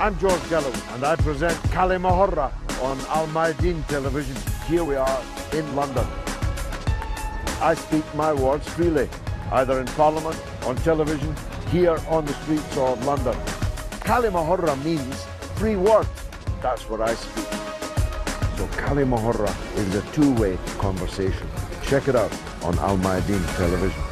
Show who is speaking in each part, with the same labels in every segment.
Speaker 1: I'm George Galloway, and I present كلمة on Al-Mayadeen television. Here we are in London. I speak my words freely, either in Parliament, on television, here on the streets of London. كلمة means free word. That's what I speak. So كلمة is a two-way conversation. Check it out on Al-Mayadeen television.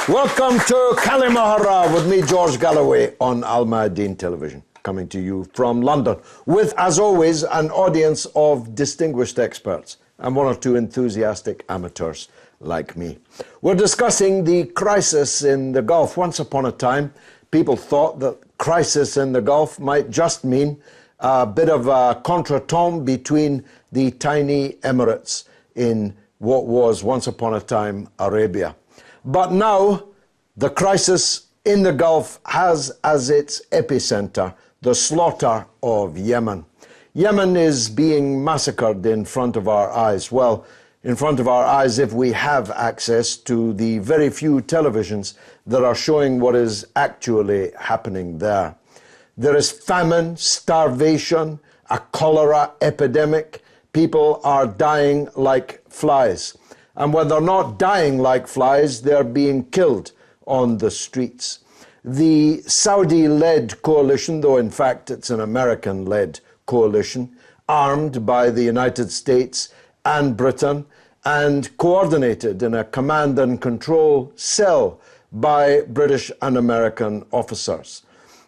Speaker 1: Welcome to كلمة with me, George Galloway, on Al-Mayadeen television, coming to you from London, with, as always, an audience of distinguished experts and one or two enthusiastic amateurs like me. We're discussing the crisis in the Gulf. Once upon a time, people thought that crisis in the Gulf might just mean a bit of a contretemps between the tiny emirates in what was once upon a time Arabia. But now the crisis in the Gulf has as its epicenter the slaughter of Yemen. Yemen is being massacred in front of our eyes. Well, in front of our eyes if we have access to the very few televisions that are showing what is actually happening there. There is famine, starvation, a cholera epidemic. People are dying like flies. And when they're not dying like flies, they're being killed on the streets. The Saudi-led coalition, though in fact it's an American-led coalition, armed by the United States and Britain, and coordinated in a command and control cell by British and American officers.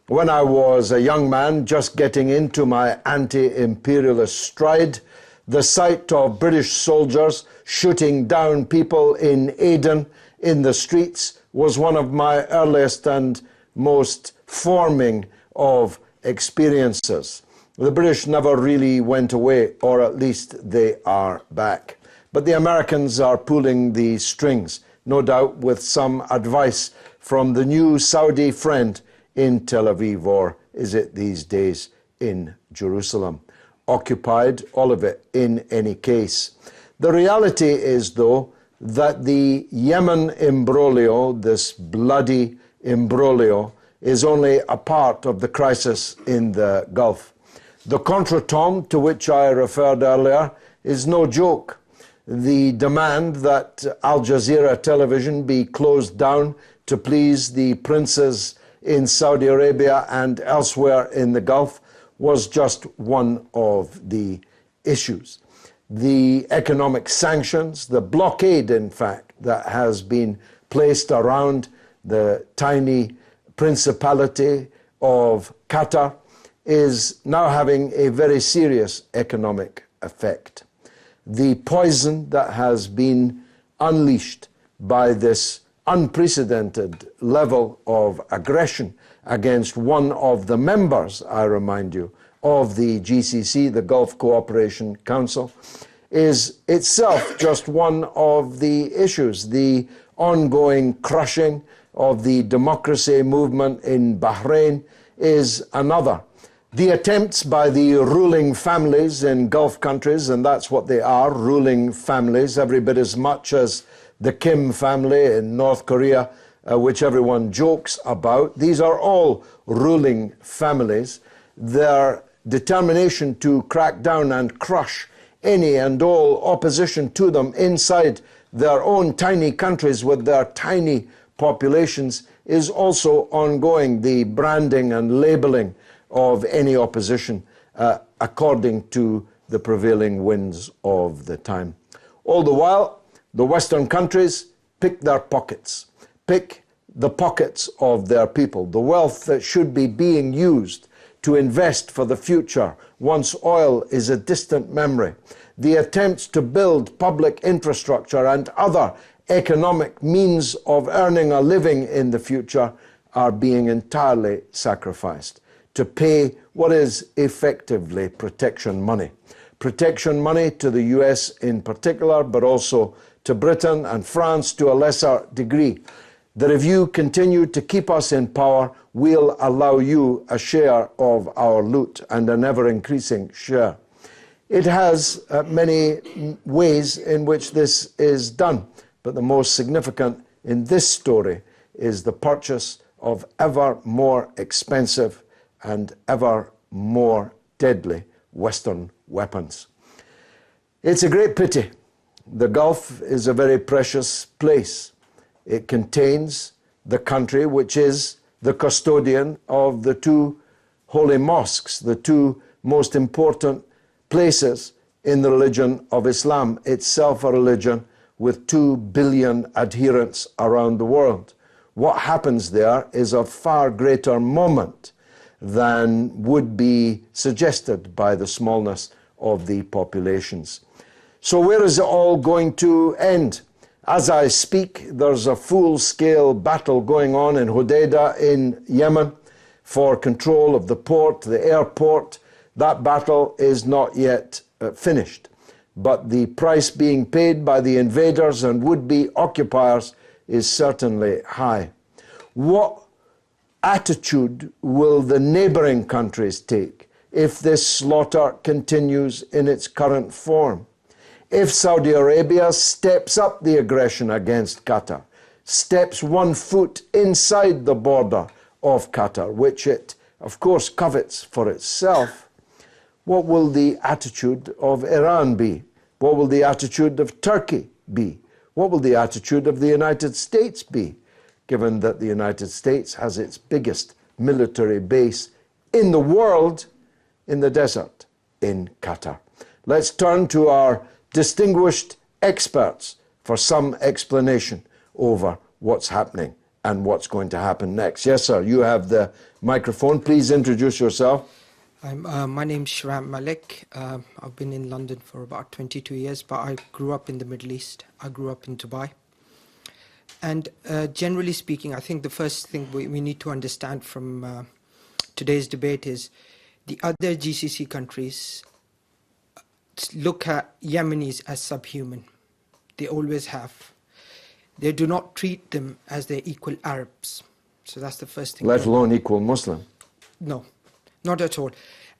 Speaker 1: When I was a young man just getting into my anti-imperialist stride, the sight of British soldiers shooting down people in Aden in the streets was one of my earliest and most forming of experiences. The British never really went away, or at least they are back. But the Americans are pulling the strings, no doubt with some advice from the new Saudi friend in Tel Aviv, or is it these days in Jerusalem? Occupied, all of it in any case. The reality is, though, that the Yemen imbroglio, this bloody imbroglio, is only a part of the crisis in the Gulf. The contretemps to which I referred earlier is no joke. The demand that Al Jazeera television be closed down to please the princes in Saudi Arabia and elsewhere in the Gulf was just one of the issues. The economic sanctions, the blockade, in fact, that has been placed around the tiny principality of Qatar is now having a very serious economic effect. The poison that has been unleashed by this unprecedented level of aggression against one of the members, I remind you, of the GCC, the Gulf Cooperation Council, is itself just one of the issues. The ongoing crushing of the democracy movement in Bahrain is another. The attempts by the ruling families in Gulf countries, and that's what they are, ruling families, every bit as much as the Kim family in North Korea, which everyone jokes about. These are all ruling families. Their determination to crack down and crush any and all opposition to them inside their own tiny countries with their tiny populations is also ongoing. The branding and labeling of any opposition according to the prevailing winds of the time. All the while, the Western countries pick their pockets, pick the pockets of their people, the wealth that should be being used to invest for the future once oil is a distant memory. The attempts to build public infrastructure and other economic means of earning a living in the future are being entirely sacrificed to pay what is effectively protection money. Protection money to the US in particular, but also to Britain and France to a lesser degree. That if you continue to keep us in power, we'll allow you a share of our loot, and an ever-increasing share. It has many ways in which this is done, but the most significant in this story is the purchase of ever more expensive and ever more deadly Western weapons. It's a great pity. The Gulf is a very precious place. It contains the country which is the custodian of the two holy mosques, the two most important places in the religion of Islam, itself a religion with 2 billion adherents around the world. What happens there is of far greater moment than would be suggested by the smallness of the populations. So where is it all going to end? As I speak, there's a full-scale battle going on in Hodeidah in Yemen for control of the port, the airport. That battle is not yet finished. But the price being paid by the invaders and would-be occupiers is certainly high. What attitude will the neighboring countries take if this slaughter continues in its current form? If Saudi Arabia steps up the aggression against Qatar, steps 1 foot inside the border of Qatar, which it, of course, covets for itself, what will the attitude of Iran be? What will the attitude of Turkey be? What will the attitude of the United States be, given that the United States has its biggest military base in the world in the desert in Qatar? Let's turn to our distinguished experts for some explanation over what's happening and what's going to happen next. Yes, sir, you have the microphone. Please introduce yourself.
Speaker 2: My name's Shram Malik. I've been in London for about 22 years, but I grew up in the Middle East. I grew up in Dubai. And generally speaking, I think the first thing we need to understand from today's debate is the other GCC countries look at Yemenis as subhuman. They always have. They do not treat them as their equal Arabs. So that's the first thing.
Speaker 1: Let alone equal Muslim.
Speaker 2: No, not at all.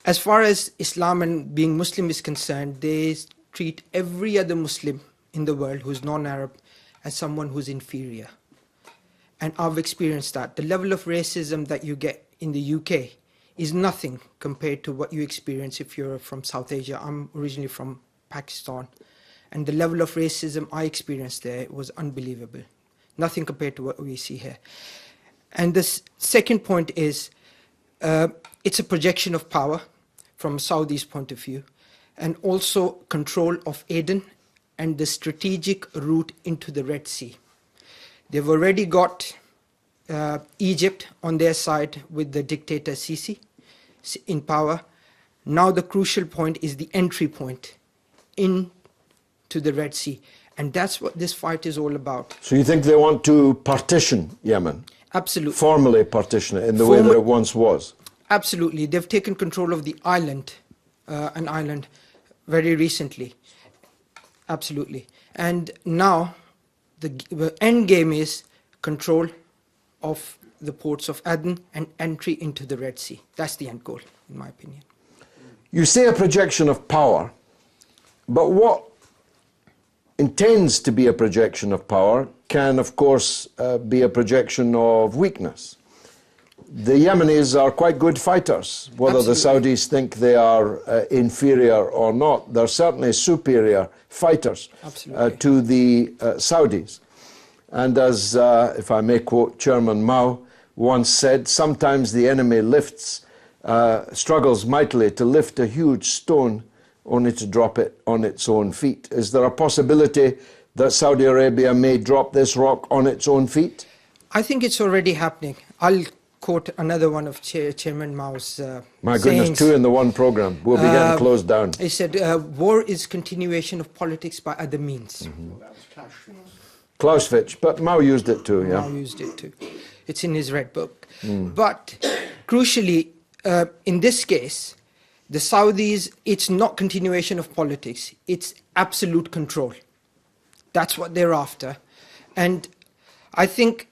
Speaker 2: As far as Islam and being Muslim is concerned, they treat every other Muslim in the world who's non-Arab as someone who's inferior. And I've experienced that. The level of racism that you get in the UK is nothing compared to what you experience if you're from South Asia. I'm originally from Pakistan. And the level of racism I experienced there was unbelievable. Nothing compared to what we see here. And the second point is, it's a projection of power from Saudi's point of view, and also control of Aden and the strategic route into the Red Sea. They've already got Egypt on their side with the dictator Sisi in power. Now the crucial point is the entry point into the Red Sea. And that's what this fight is all about.
Speaker 1: So you think they want to partition Yemen?
Speaker 2: Absolutely.
Speaker 1: Formally partition it in the way that it once was?
Speaker 2: Absolutely. They've taken control of the island, an island, very recently. Absolutely. And now the end game is control of the ports of Aden and entry into the Red Sea. That's the end goal, in my opinion.
Speaker 1: You say a projection of power, but what intends to be a projection of power can, of course, be a projection of weakness. The Yemenis are quite good fighters, whether
Speaker 2: Absolutely.
Speaker 1: the Saudis think they are inferior or not. They're certainly superior fighters to the Saudis. And as, if I may quote Chairman Mao, once said, sometimes the enemy struggles mightily to lift a huge stone only to drop it on its own feet. Is there a possibility that Saudi Arabia may drop this rock on its own feet?
Speaker 2: I think it's already happening. I'll quote another one of Chairman Mao's
Speaker 1: My
Speaker 2: sayings.
Speaker 1: goodness, 2 in the 1 program. We'll be getting closed down.
Speaker 2: He said, war is continuation of politics by other means.
Speaker 1: Mm-hmm. Clausewitz, but Mao used it too, yeah.
Speaker 2: Mao used it too. It's in his red book. But crucially, in this case, the Saudis, it's not continuation of politics. It's absolute control. That's what they're after. And I think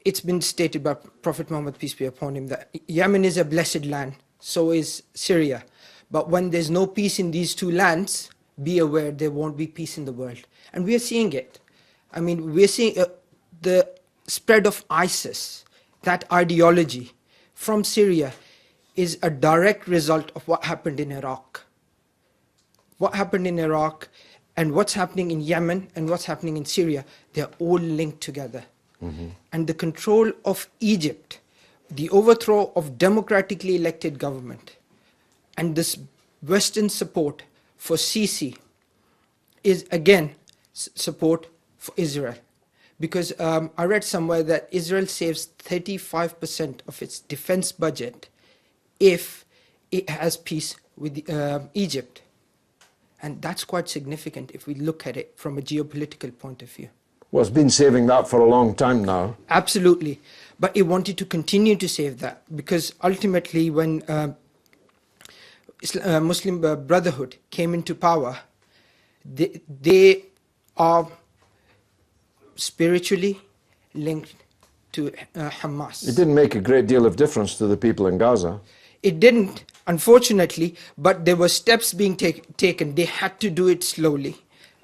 Speaker 2: it's been stated by Prophet Muhammad, peace be upon him, that Yemen is a blessed land, so is Syria. But when there's no peace in these two lands, be aware there won't be peace in the world. And we are seeing it. I mean, we're seeing the spread of ISIS. that ideology from Syria is a direct result of what happened in Iraq. What happened in Iraq and what's happening in Yemen and what's happening in Syria, they're all linked together. And the control of Egypt, the overthrow of democratically elected government, and this Western support for Sisi is again support for Israel. Because I read somewhere that Israel saves 35% of its defense budget if it has peace with Egypt. And that's quite significant if we look at it from a geopolitical point of view.
Speaker 1: Well, it's been saving that for a long time now.
Speaker 2: Absolutely. But it wanted to continue to save that because ultimately when Muslim Brotherhood came into power, they are spiritually linked to Hamas.
Speaker 1: It didn't make a great deal of difference to the people in Gaza.
Speaker 2: It didn't, unfortunately, but there were steps being taken. They had to do it slowly.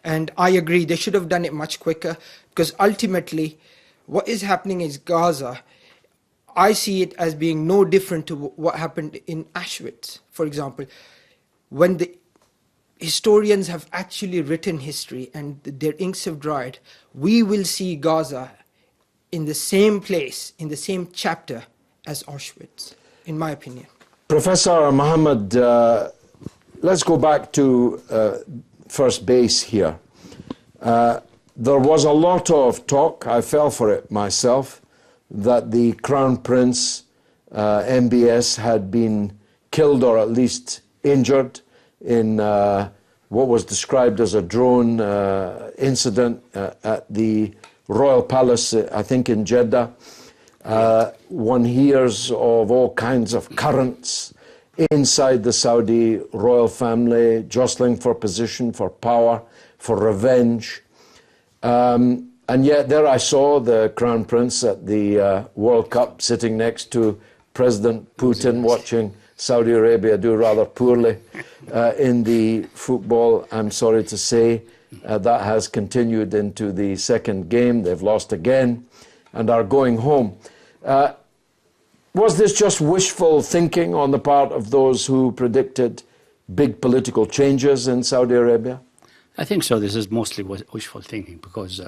Speaker 2: And I agree, they should have done it much quicker because ultimately what is happening in Gaza, I see it as being no different to what happened in Auschwitz, for example. When the historians have actually written history and their inks have dried, we will see Gaza in the same place, in the same chapter as Auschwitz, in my opinion.
Speaker 1: Professor Mohammed, let's go back to first base here. There was a lot of talk, I fell for it myself, that the Crown Prince, MBS, had been killed or at least injured in what was described as a drone incident at the Royal Palace, I think in Jeddah. One hears of all kinds of currents inside the Saudi royal family, jostling for position, for power, for revenge. And yet there I saw the Crown Prince at the World Cup sitting next to President Putin, watching Saudi Arabia do rather poorly in the football, I'm sorry to say. That has continued into the second game. They've lost again and are going home. Was this just wishful thinking on the part of those who predicted big political changes in Saudi Arabia?
Speaker 3: I think so. This is mostly wishful thinking because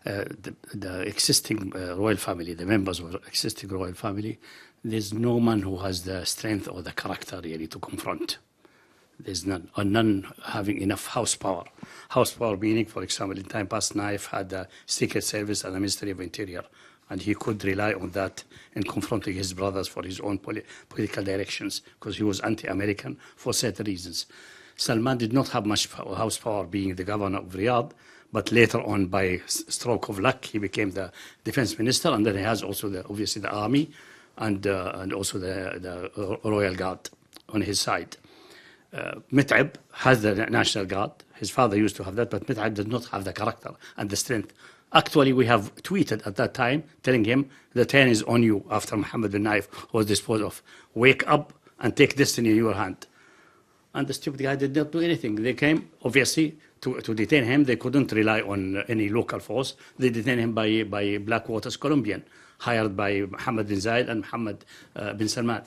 Speaker 3: the existing royal family, the members of the existing royal family, there's no man who has the strength or the character really to confront. There's none, or none having enough house power. House power meaning, for example, in time past, Naif had a Secret Service and a Ministry of Interior, and he could rely on that in confronting his brothers for his own political directions, because he was anti-American for certain reasons. Salman did not have much house power being the governor of Riyadh, but later on, by stroke of luck, he became the defense minister, and then he has also, obviously, the army and also the royal guard on his side. Mit'ab has the National Guard. His father used to have that, but Mit'ab did not have the character and the strength. Actually, we have tweeted at that time, telling him, the turn is on you after Mohammed bin Naif was disposed of. Wake up and take destiny in your hand. And the stupid guy did not do anything. They came, obviously, to detain him. They couldn't rely on any local force. They detained him by Blackwater's Colombian, hired by Mohammed bin Zayed and Mohammed bin Salman.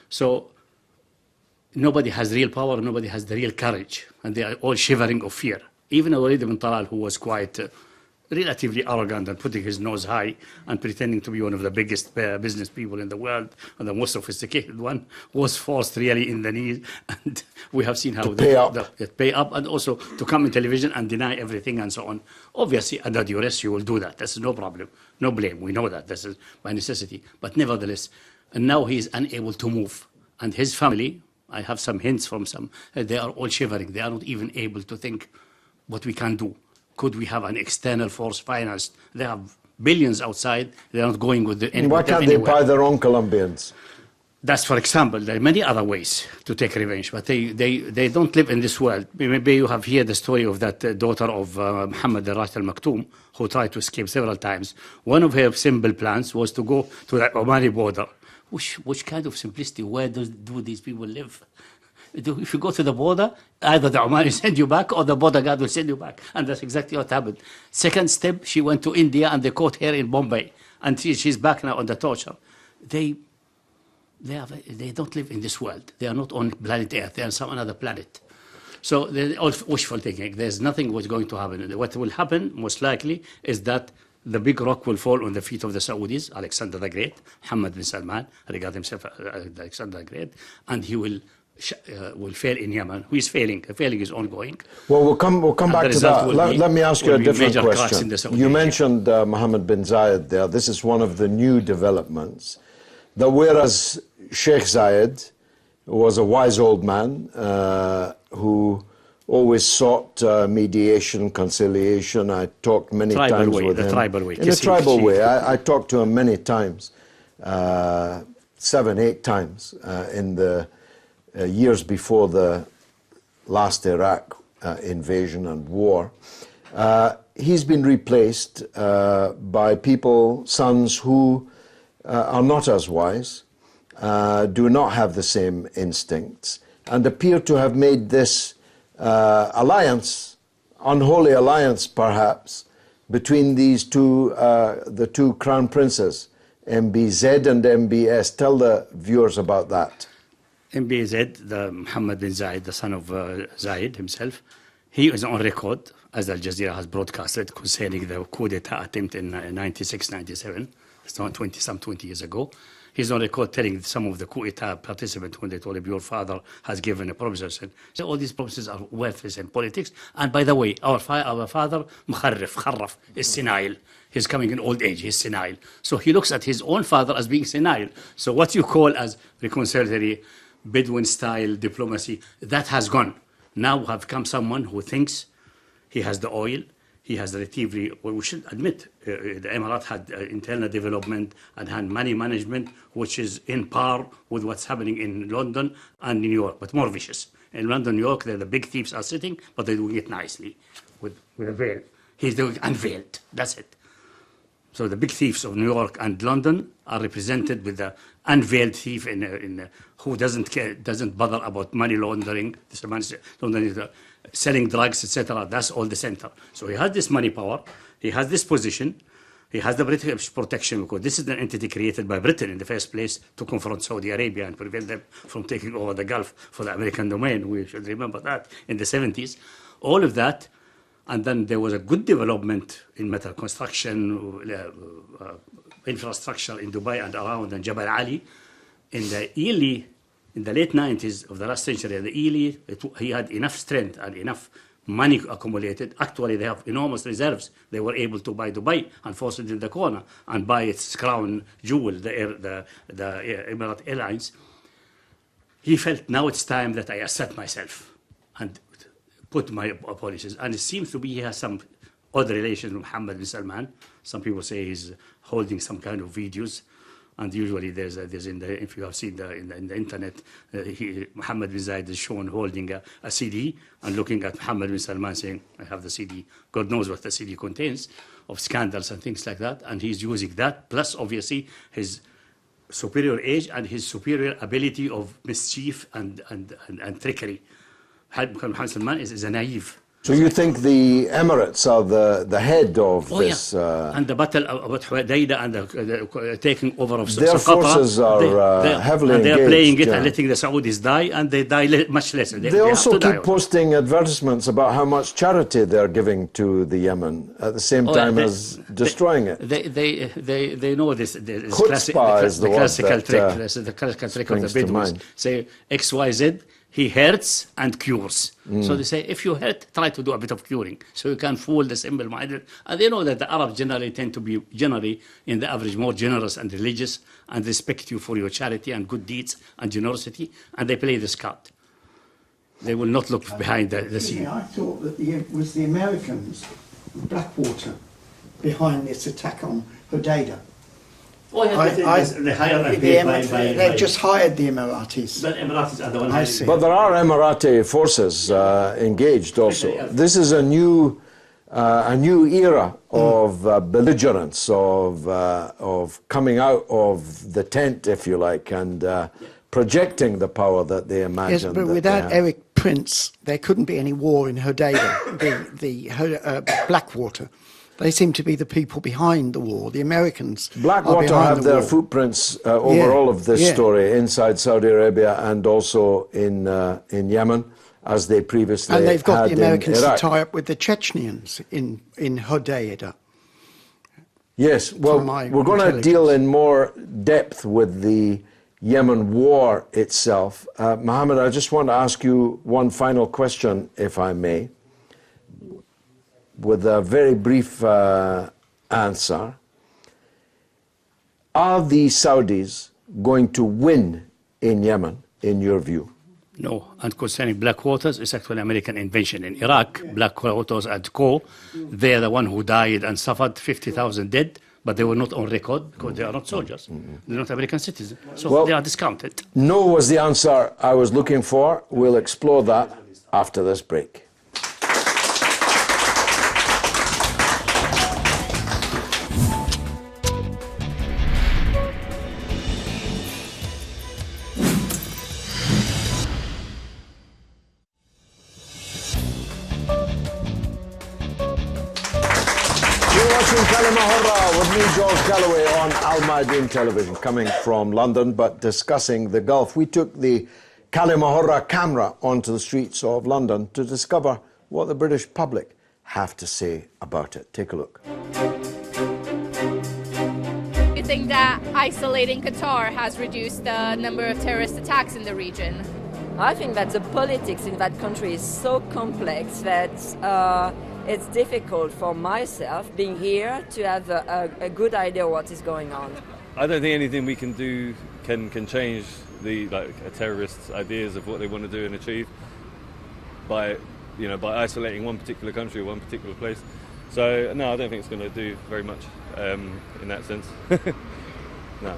Speaker 3: So nobody has real power, nobody has the real courage, and they are all shivering of fear. Even Walid bin Talal, who was quite relatively arrogant and putting his nose high and pretending to be one of the biggest business people in the world and the most sophisticated one, was forced really in the knees. And we have seen how they pay up and also to come in television and deny everything and so on. Obviously, under duress, you will do that. This is no problem, no blame. We know that. This is by necessity. But nevertheless, and now he is unable to move. And his family, I have some hints from some, they are all shivering. They are not even able to think what we can do. Could we have an external force financed? They have billions outside. They are not going with the.
Speaker 1: Why can't they buy their own Colombians?
Speaker 3: That's, for example, there are many other ways to take revenge, but they don't live in this world. Maybe you have heard the story of that daughter of Mohammed al-Rashid al-Maktoum, who tried to escape several times. One of her simple plans was to go to the Omani border. Which kind of simplicity? Where do these people live? If you go to the border, either the Omani send you back or the border guard will send you back. And that's exactly what happened. Second step, she went to India and they caught her in Bombay. And she's back now on the torture. They don't live in this world. They are not on planet Earth. They are on some another planet. So they're all wishful thinking. There's nothing was going to happen. What will happen, most likely, is that the big rock will fall on the feet of the Saudis, Alexander the Great, Mohammed bin Salman, regard himself as Alexander the Great, and he will fail in Yemen. Who is failing? The failing is ongoing.
Speaker 1: Well, we'll come back to that. Let me ask you a different question. You mentioned Mohammed bin Zayed there. This is one of the new developments. That whereas Sheikh Zayed was a wise old man who always sought mediation, conciliation. I talked many times with him. In a tribal way. I talked to him many times, 7, 8 times in the years before the last Iraq invasion and war. He's been replaced by people, sons who are not as wise, do not have the same instincts, and appear to have made this alliance, unholy alliance perhaps, between these two, the two crown princes, MBZ and MBS. Tell the viewers about that.
Speaker 3: MBZ, the Mohammed bin Zayed, the son of Zayed himself, he is on record, as Al Jazeera has broadcasted, concerning the coup d'etat attempt in 96, 97, some 20 years ago. He's on record telling some of the coup d'etat participants when they told him, your father has given a promise. So all these promises are worthless in politics. And by the way, our father, mukharraf, is senile. He's coming in old age, he's senile. So he looks at his own father as being senile. So what you call as reconciliatory, Bedouin-style diplomacy, that has gone. Now have come someone who thinks he has the oil, he has relatively, well, we should admit, the Emirates had internal development and had money management, which is in par with what's happening in London and New York, but more vicious. In London, New York, the big thieves are sitting, but they're doing it nicely with a veil. He's doing unveiled, that's it. So the big thieves of New York and London are represented with the unveiled thief who doesn't bother about money laundering, selling drugs, etc. That's all the center. So he has this money power, he has this position, he has the British protection, because this is an entity created by Britain in the first place to confront Saudi Arabia and prevent them from taking over the Gulf for the American domain. We should remember that in the 70s. All of that. And then there was a good development in metal construction, infrastructure in Dubai and around, and Jabal Ali. In the late 90s of the last century, he had enough strength and enough money accumulated. Actually, they have enormous reserves. They were able to buy Dubai and force it in the corner and buy its crown jewel, the Emirate Airlines. He felt, now it's time that I assert myself and put my policies. And it seems to be he has some odd relations with Mohammed bin Salman. Some people say he's holding some kind of videos. And usually there's if you have seen in the internet, Mohammed bin Zayed is shown holding a CD and looking at Mohammed bin Salman saying, I have the CD. God knows what the CD contains of scandals and things like that. And he's using that, plus obviously his superior age and his superior ability of mischief and trickery. Mohammed Salman is a naive.
Speaker 1: So you think the Emirates are the head of this?
Speaker 3: Yeah. And the battle about Hudaida and the taking over of
Speaker 1: their forces are heavily engaged.
Speaker 3: They're playing it and letting the Saudis die, and they die much less.
Speaker 1: They also keep posting advertisements about how much charity they're giving to the Yemen at the same time as destroying it.
Speaker 3: They know this. The classical trick of the Bedouins. Say XYZ. He hurts and cures. So they say, if you hurt, try to do a bit of curing. So you can fool the simple minded. And they know that the Arabs generally tend to be, in the average, more generous and religious and respect you for your charity and good deeds and generosity. And they play this card. They will not look behind the scene.
Speaker 4: I thought that it was the Americans, Blackwater, behind this attack on Hudaida.
Speaker 3: Oh, yeah,
Speaker 4: they've just hired the Emiratis.
Speaker 3: But Emiratis are the ones.
Speaker 1: But there are Emirati forces engaged also. This is a new era of belligerence, of coming out of the tent, if you like, and projecting the power that they imagine.
Speaker 4: Yes, but without Eric Prince, there couldn't be any war in Hodeida, the Blackwater. They seem to be the people behind the war. The Americans
Speaker 1: Blackwater have their footprints over all of this story inside Saudi Arabia and also in Yemen, as they previously had in Iraq.
Speaker 4: And they've got the Americans to tie up with the Chechens in Hodeida.
Speaker 1: Yes, well, we're going to deal in more depth with the Yemen war itself. Mohammed, I just want to ask you one final question, if I may, with a very brief answer. Are the Saudis going to win in Yemen, in your view?
Speaker 3: No, and concerning Blackwaters, it's actually an American invention. In Iraq, Blackwaters and Co., they're the one who died and suffered 50,000 dead, but they were not on record because they are not soldiers. They're not American citizens, so they are discounted.
Speaker 1: No was the answer I was looking for. We'll explore that after this break. With me, George Galloway, on Al-Mayadeen television, coming from London, but discussing the Gulf. We took the Khalima camera onto the streets of London to discover what the British public have to say about it. Take a look.
Speaker 5: You think that isolating Qatar has reduced the number of terrorist attacks in the region?
Speaker 6: I think that the politics in that country is so complex that it's difficult for myself, being here, to have a good idea what is going on.
Speaker 7: I don't think anything we can do can change the terrorists' ideas of what they want to do and achieve by isolating one particular country or one particular place. So no, I don't think it's going to do very much in that sense. No,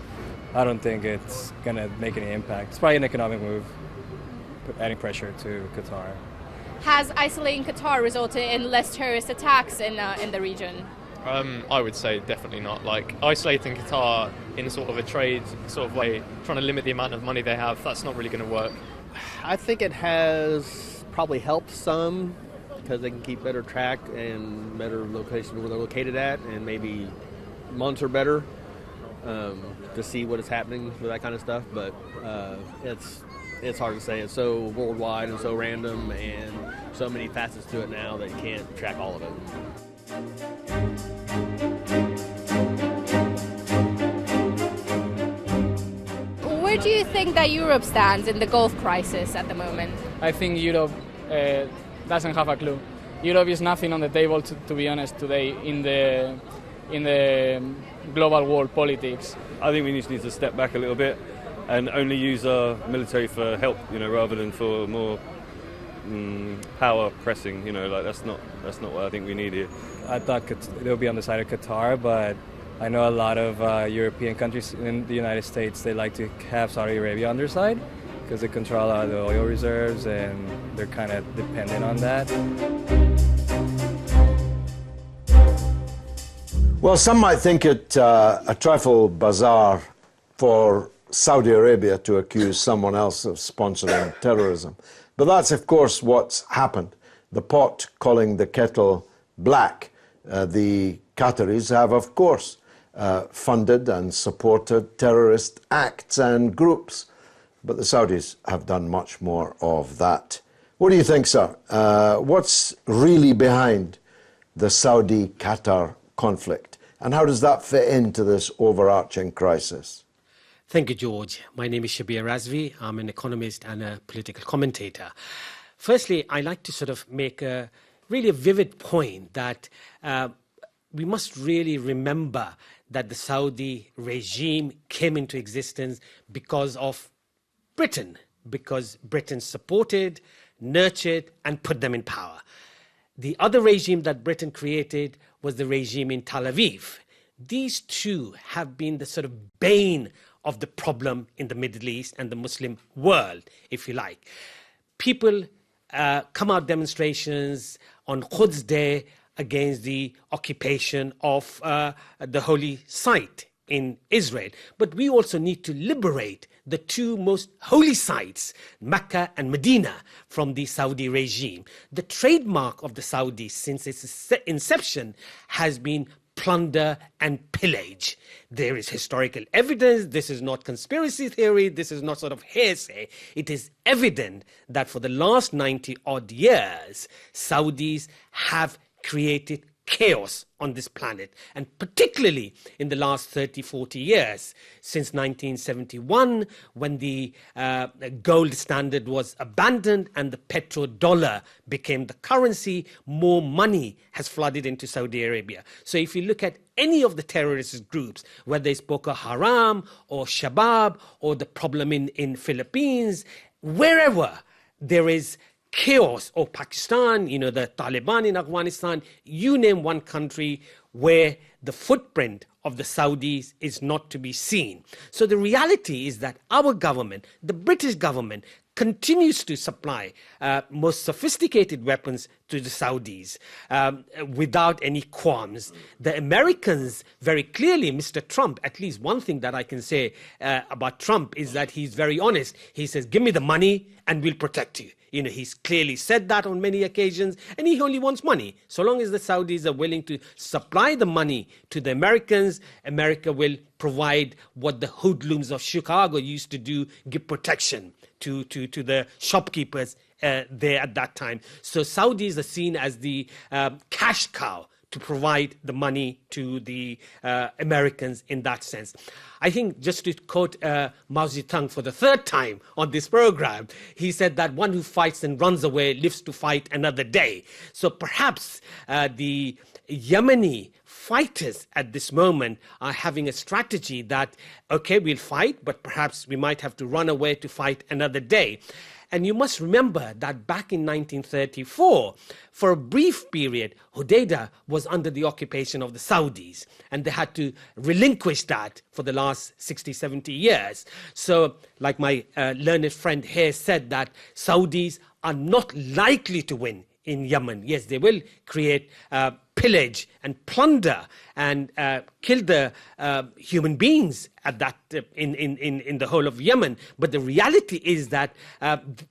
Speaker 8: I don't think it's going to make any impact. It's probably an economic move, adding pressure to Qatar.
Speaker 5: Has isolating Qatar resulted in less terrorist attacks in the region?
Speaker 9: I would say definitely not. Like, isolating Qatar in sort of a trade sort of way, trying to limit the amount of money they have, that's not really going to work.
Speaker 10: I think it has probably helped some because they can keep better track and better location where they're located at, and maybe monitor better to see what is happening with that kind of stuff. But it's hard to say. It's so worldwide and so random and so many facets to it now that you can't track all of it.
Speaker 5: Where do you think that Europe stands in the Gulf crisis at the moment?
Speaker 11: I think Europe doesn't have a clue. Europe is nothing on the table, to be honest, today in the global world politics.
Speaker 7: I think we need to step back a little bit and only use our military for help, rather than for more power pressing. That's not what I think we need here.
Speaker 8: I thought they'll be on the side of Qatar, but I know a lot of European countries in the United States, they like to have Saudi Arabia on their side because they control all the oil reserves and they're kind of dependent on that.
Speaker 1: Well, some might think it a trifle bizarre for Saudi Arabia to accuse someone else of sponsoring terrorism. But that's, of course, what's happened. The pot calling the kettle black. The Qataris have, of course, funded and supported terrorist acts and groups. But the Saudis have done much more of that. What do you think, sir? What's really behind the Saudi-Qatar conflict? And how does that fit into this overarching crisis?
Speaker 12: Thank you, George. My name is Shabir Razvi. I'm an economist and a political commentator. Firstly, I like to sort of make a vivid point that we must really remember that the Saudi regime came into existence because of Britain, because Britain supported, nurtured, and put them in power. The other regime that Britain created was the regime in Tel Aviv. These two have been the sort of bane of the problem in the Middle East and the Muslim world, if you like. People come out demonstrations on Quds Day against the occupation of the holy site in Israel. But we also need to liberate the two most holy sites, Mecca and Medina, from the Saudi regime. The trademark of the Saudis since its inception has been plunder and pillage. There is historical evidence. This is not conspiracy theory. This is not sort of hearsay. It is evident that for the last 90 odd years, Saudis have created chaos on this planet, and particularly in the last 30, 40 years, since 1971, when the gold standard was abandoned and the petrodollar became the currency, more money has flooded into Saudi Arabia. So if you look at any of the terrorist groups, whether it's Boko Haram or Shabab or the problem in Philippines, wherever there is chaos, or Pakistan, you know, the Taliban in Afghanistan, you name one country where the footprint of the Saudis is not to be seen. So the reality is that our government, the British government, continues to supply most sophisticated weapons to the Saudis without any qualms. The Americans, very clearly, Mr. Trump, at least one thing that I can say about Trump is that he's very honest. He says, give me the money and we'll protect you. You know, he's clearly said that on many occasions, and he only wants money. So long as the Saudis are willing to supply the money to the Americans, America will provide what the hoodlums of Chicago used to do, give protection to the shopkeepers there at that time. So Saudis are seen as the cash cow to provide the money to the Americans in that sense. I think, just to quote Mao Zedong for the third time on this program, he said that one who fights and runs away lives to fight another day. So perhaps the Yemeni fighters at this moment are having a strategy that, okay, we'll fight, but perhaps we might have to run away to fight another day. And you must remember that back in 1934, for a brief period, Hodeidah was under the occupation of the Saudis, and they had to relinquish that for the last 60, 70 years. So, like my learned friend here said, that Saudis are not likely to win in Yemen. Yes, they will create pillage and plunder and kill the human beings at that in the whole of Yemen. But the reality is that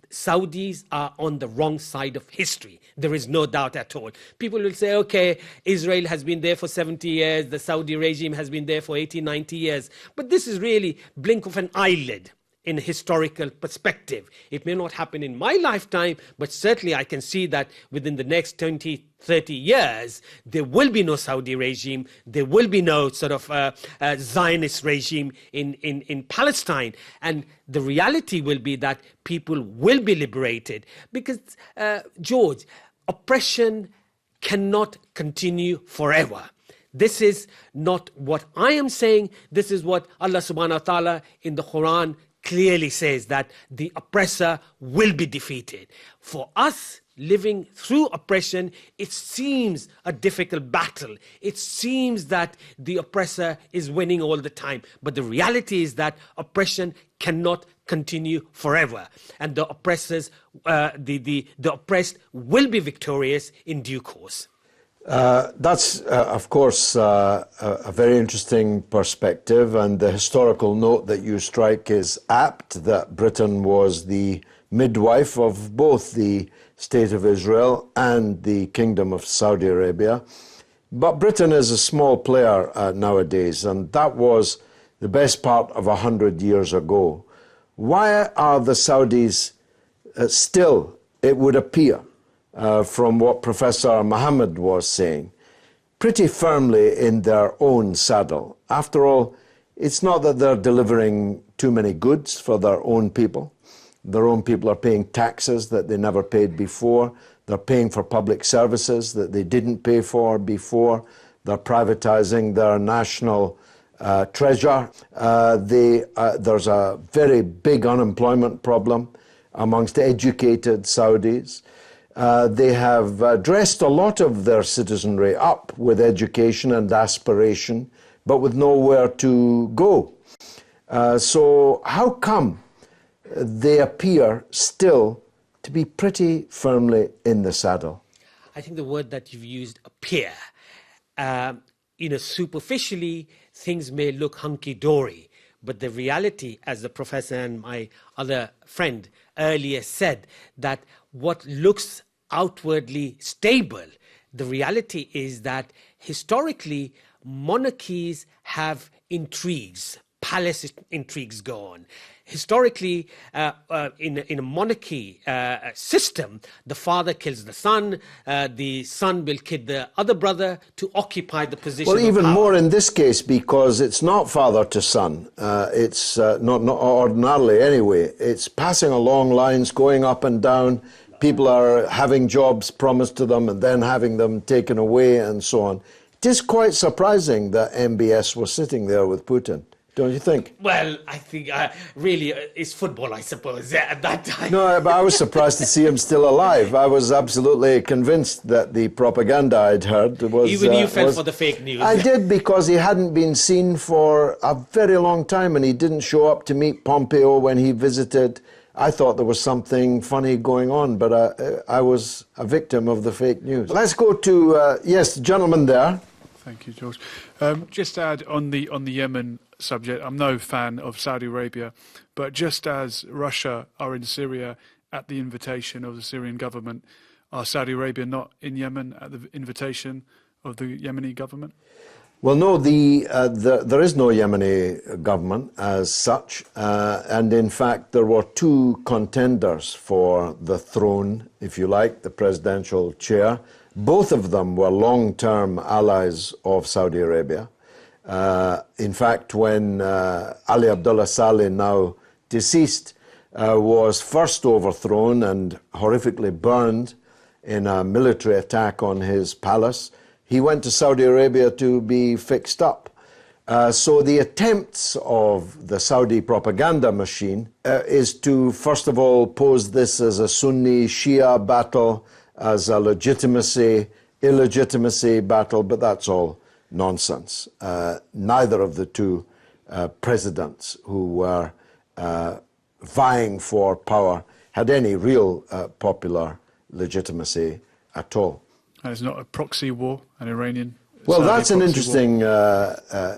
Speaker 12: Saudis are on the wrong side of history. There is no doubt at all. People will say, okay, Israel has been there for 70 years, the Saudi regime has been there for 80, 90 years. But this is really blink of an eyelid in a historical perspective. It may not happen in my lifetime, but certainly I can see that within the next 20, 30 years, there will be no Saudi regime, there will be no sort of Zionist regime in Palestine. And the reality will be that people will be liberated because, George, oppression cannot continue forever. This is not what I am saying. This is what Allah subhanahu wa ta'ala in the Quran clearly says, that the oppressor will be defeated. For us living through oppression, it seems a difficult battle. It seems that the oppressor is winning all the time. But the reality is that oppression cannot continue forever. And the oppressors, the oppressed will be victorious in due course.
Speaker 1: That's, of course, a very interesting perspective, and the historical note that you strike is apt, that Britain was the midwife of both the State of Israel and the Kingdom of Saudi Arabia. But Britain is a small player nowadays, and that was the best part of 100 years ago. Why are the Saudis still, it would appear, from what Professor Mohammed was saying, pretty firmly in their own saddle? After all, it's not that they're delivering too many goods for their own people. Their own people are paying taxes that they never paid before. They're paying for public services that they didn't pay for before. They're privatizing their national treasure. There's a very big unemployment problem amongst educated Saudis. They have dressed a lot of their citizenry up with education and aspiration, but with nowhere to go. So how come they appear still to be pretty firmly in the saddle?
Speaker 12: I think the word that you've used, appear, superficially, things may look hunky-dory, but the reality, as the professor and my other friend earlier said, that what looks outwardly stable, the reality is that historically monarchies have intrigues, palace intrigues go on. Historically, in a monarchy system, the father kills the son will kill the other brother to occupy the position
Speaker 1: Well, even
Speaker 12: of power.
Speaker 1: more in this case, because it's not father to son. It's not ordinarily anyway. It's passing along lines, going up and down. People are having jobs promised to them and then having them taken away and so on. It is quite surprising that MBS was sitting there with Putin, don't you think?
Speaker 12: Well, I think really it's football, I suppose, at that time.
Speaker 1: No, but I was surprised to see him still alive. I was absolutely convinced that the propaganda I'd heard was...
Speaker 12: Even you fell for the fake news.
Speaker 1: I did, because he hadn't been seen for a very long time and he didn't show up to meet Pompeo when he visited. I thought there was something funny going on, but I was a victim of the fake news. Let's go to, yes, the gentleman there.
Speaker 13: Thank you, George. Just to add on the Yemen subject, I'm no fan of Saudi Arabia, but just as Russia are in Syria at the invitation of the Syrian government, are Saudi Arabia not in Yemen at the invitation of the Yemeni government?
Speaker 1: Well, no, there is no Yemeni government as such, and in fact there were two contenders for the throne, if you like, the presidential chair. Both of them were long-term allies of Saudi Arabia. In fact, when Ali Abdullah Saleh, now deceased, was first overthrown and horrifically burned in a military attack on his palace, he went to Saudi Arabia to be fixed up. So the attempts of the Saudi propaganda machine is to, first of all, pose this as a Sunni-Shia battle, as a legitimacy-illegitimacy battle, but that's all nonsense. Neither of the two presidents who were vying for power had any real popular legitimacy at all.
Speaker 13: And it's not a proxy war, an Iranian...
Speaker 1: Well, that's an interesting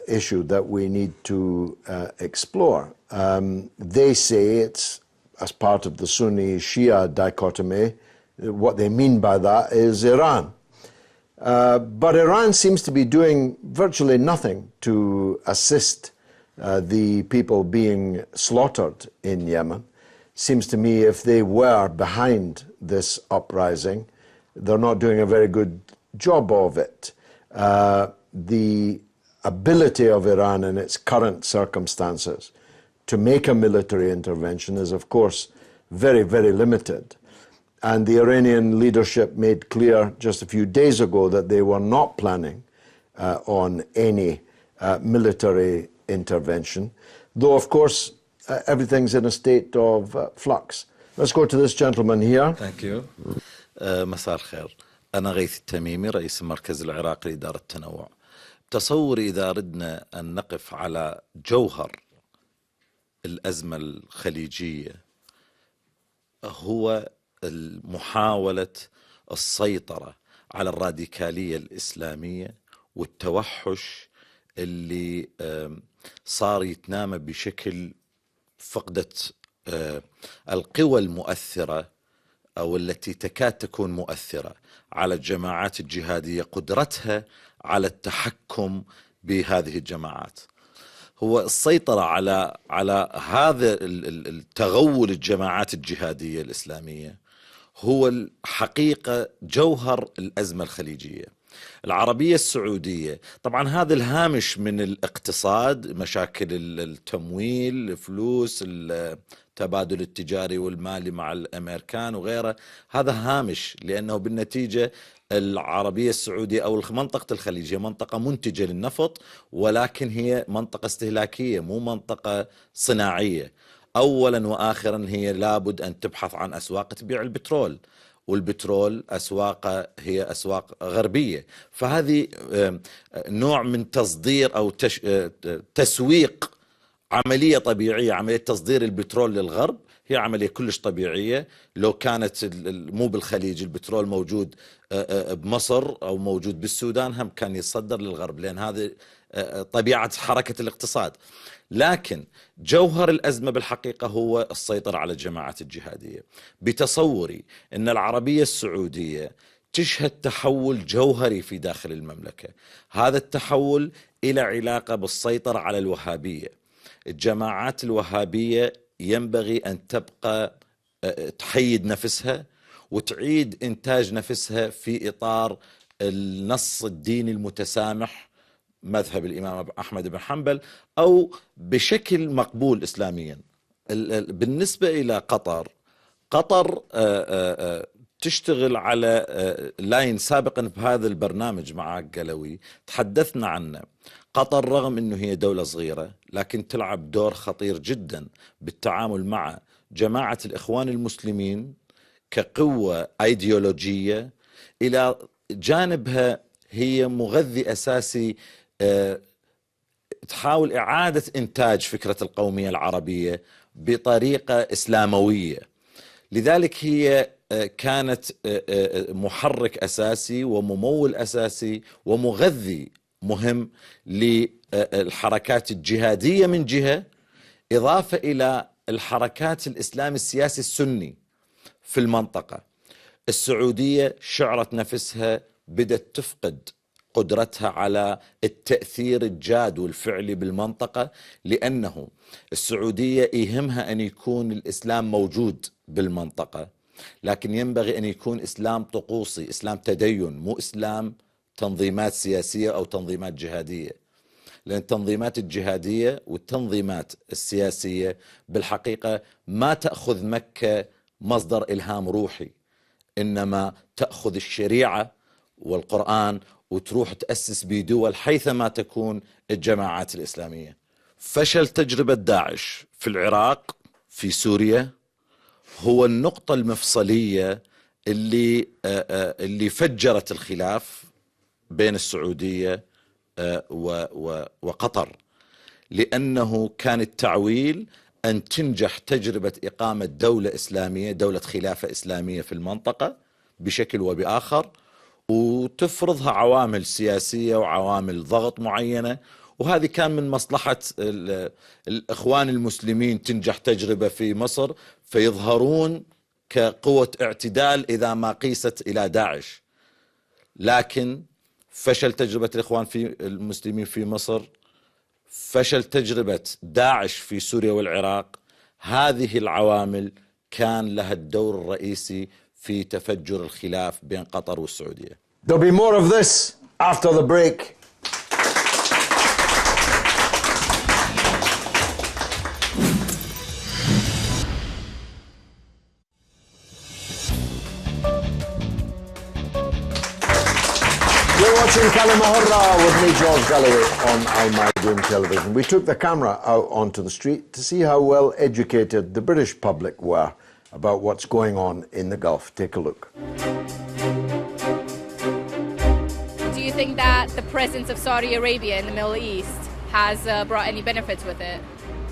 Speaker 1: issue that we need to explore. They say it's as part of the Sunni-Shia dichotomy. What they mean by that is Iran. But Iran seems to be doing virtually nothing to assist the people being slaughtered in Yemen. Seems to me if they were behind this uprising, they're not doing a very good job of it. The ability of Iran in its current circumstances to make a military intervention is, of course, very, very limited. And the Iranian leadership made clear just a few days ago that they were not planning on any military intervention, though, of course, everything's in a state of flux. Let's go to this gentleman here.
Speaker 14: Thank you. مساء الخير. أنا غيث التميمي رئيس المركز العراقي لإدارة التنوع. تصوري إذا أردنا أن نقف على جوهر الأزمة الخليجية هو محاولة السيطرة على الراديكالية الإسلامية والتوحش اللي صار يتنامى بشكل فقدت القوى المؤثرة أو التي تكاد تكون مؤثرة على الجماعات الجهادية، قدرتها على التحكم بهذه الجماعات. هو السيطرة على هذا التغول الجماعات الجهادية الإسلامية هو الحقيقة جوهر الأزمة الخليجية. العربية السعودية طبعا هذا الهامش من الاقتصاد، مشاكل التمويل، الفلوس، التبادل التجاري والمالي مع الأمريكان وغيره، هذا هامش، لأنه بالنتيجة العربية السعودية أو منطقة الخليج هي منطقة منتجة للنفط، ولكن هي منطقة استهلاكية مو منطقة صناعية. أولا وآخرا هي لابد أن تبحث عن أسواق تبيع البترول، والبترول أسواقه هي أسواق غربية، فهذه نوع من تصدير أو تسويق، عملية طبيعية. عملية تصدير البترول للغرب هي عملية كلش طبيعية. لو كانت مو بالخليج البترول موجود بمصر أو موجود بالسودان هم كان يصدر للغرب، لأن هذه طبيعة حركة الاقتصاد. لكن جوهر الأزمة بالحقيقة هو السيطرة على الجماعات الجهادية. بتصوري أن العربية السعودية تشهد تحول جوهري في داخل المملكة. هذا التحول إلى علاقة بالسيطرة على الوهابية. الجماعات الوهابية ينبغي أن تبقى تحيد نفسها وتعيد إنتاج نفسها في إطار النص الديني المتسامح، مذهب الإمام أحمد بن حنبل، أو بشكل مقبول إسلاميا. بالنسبة إلى قطر، قطر تشتغل على لاين سابقا بهذا البرنامج مع غالاوي تحدثنا عنه. قطر رغم أنه هي دولة صغيرة لكن تلعب دور خطير جدا بالتعامل مع جماعة الإخوان المسلمين كقوة أيديولوجية، إلى جانبها هي مغذي أساسي تحاول إعادة إنتاج فكرة القومية العربية بطريقة إسلاموية. لذلك هي كانت محرك أساسي وممول أساسي ومغذي مهم للحركات الجهادية من جهة، إضافة إلى الحركات الإسلام السياسي السني في المنطقة. السعودية شعرت نفسها بدأت تفقد قدرتها على التأثير الجاد والفعلي بالمنطقة، لأنه السعودية يهمها أن يكون الإسلام موجود بالمنطقة، لكن ينبغي أن يكون إسلام طقوسي، إسلام تدين، مو إسلام تنظيمات سياسية أو تنظيمات جهادية. لأن التنظيمات الجهادية والتنظيمات السياسية بالحقيقة ما تأخذ مكة مصدر إلهام روحي، إنما تأخذ الشريعة والقرآن وتروح تأسس بدول حيثما تكون الجماعات الإسلامية. فشل تجربة داعش في العراق، في سوريا، هو النقطة المفصلية اللي فجرت الخلاف بين السعودية وقطر، لأنه كان التعويل أن تنجح تجربة إقامة دولة إسلامية، دولة خلافة إسلامية في المنطقة بشكل وبآخر، وتفرضها عوامل سياسية وعوامل ضغط معينة. وهذه كان من مصلحة الإخوان المسلمين تنجح تجربة في مصر فيظهرون كقوة اعتدال إذا ما قيست إلى داعش. لكن فشل تجربة الإخوان في المسلمين في مصر، فشل تجربة داعش في سوريا والعراق، هذه العوامل كان لها الدور الرئيسي في تفجر الخلاف بين قطر والسعودية.
Speaker 1: There'll be more of this after the break. You're watching كلمة with me, George Galloway, on Al-Mayadeen television. We took the camera out onto the street to see how well educated the British public were about what's going on in the Gulf. Take a look.
Speaker 5: Do you think that the presence of Saudi Arabia in the Middle East has brought any benefits with it?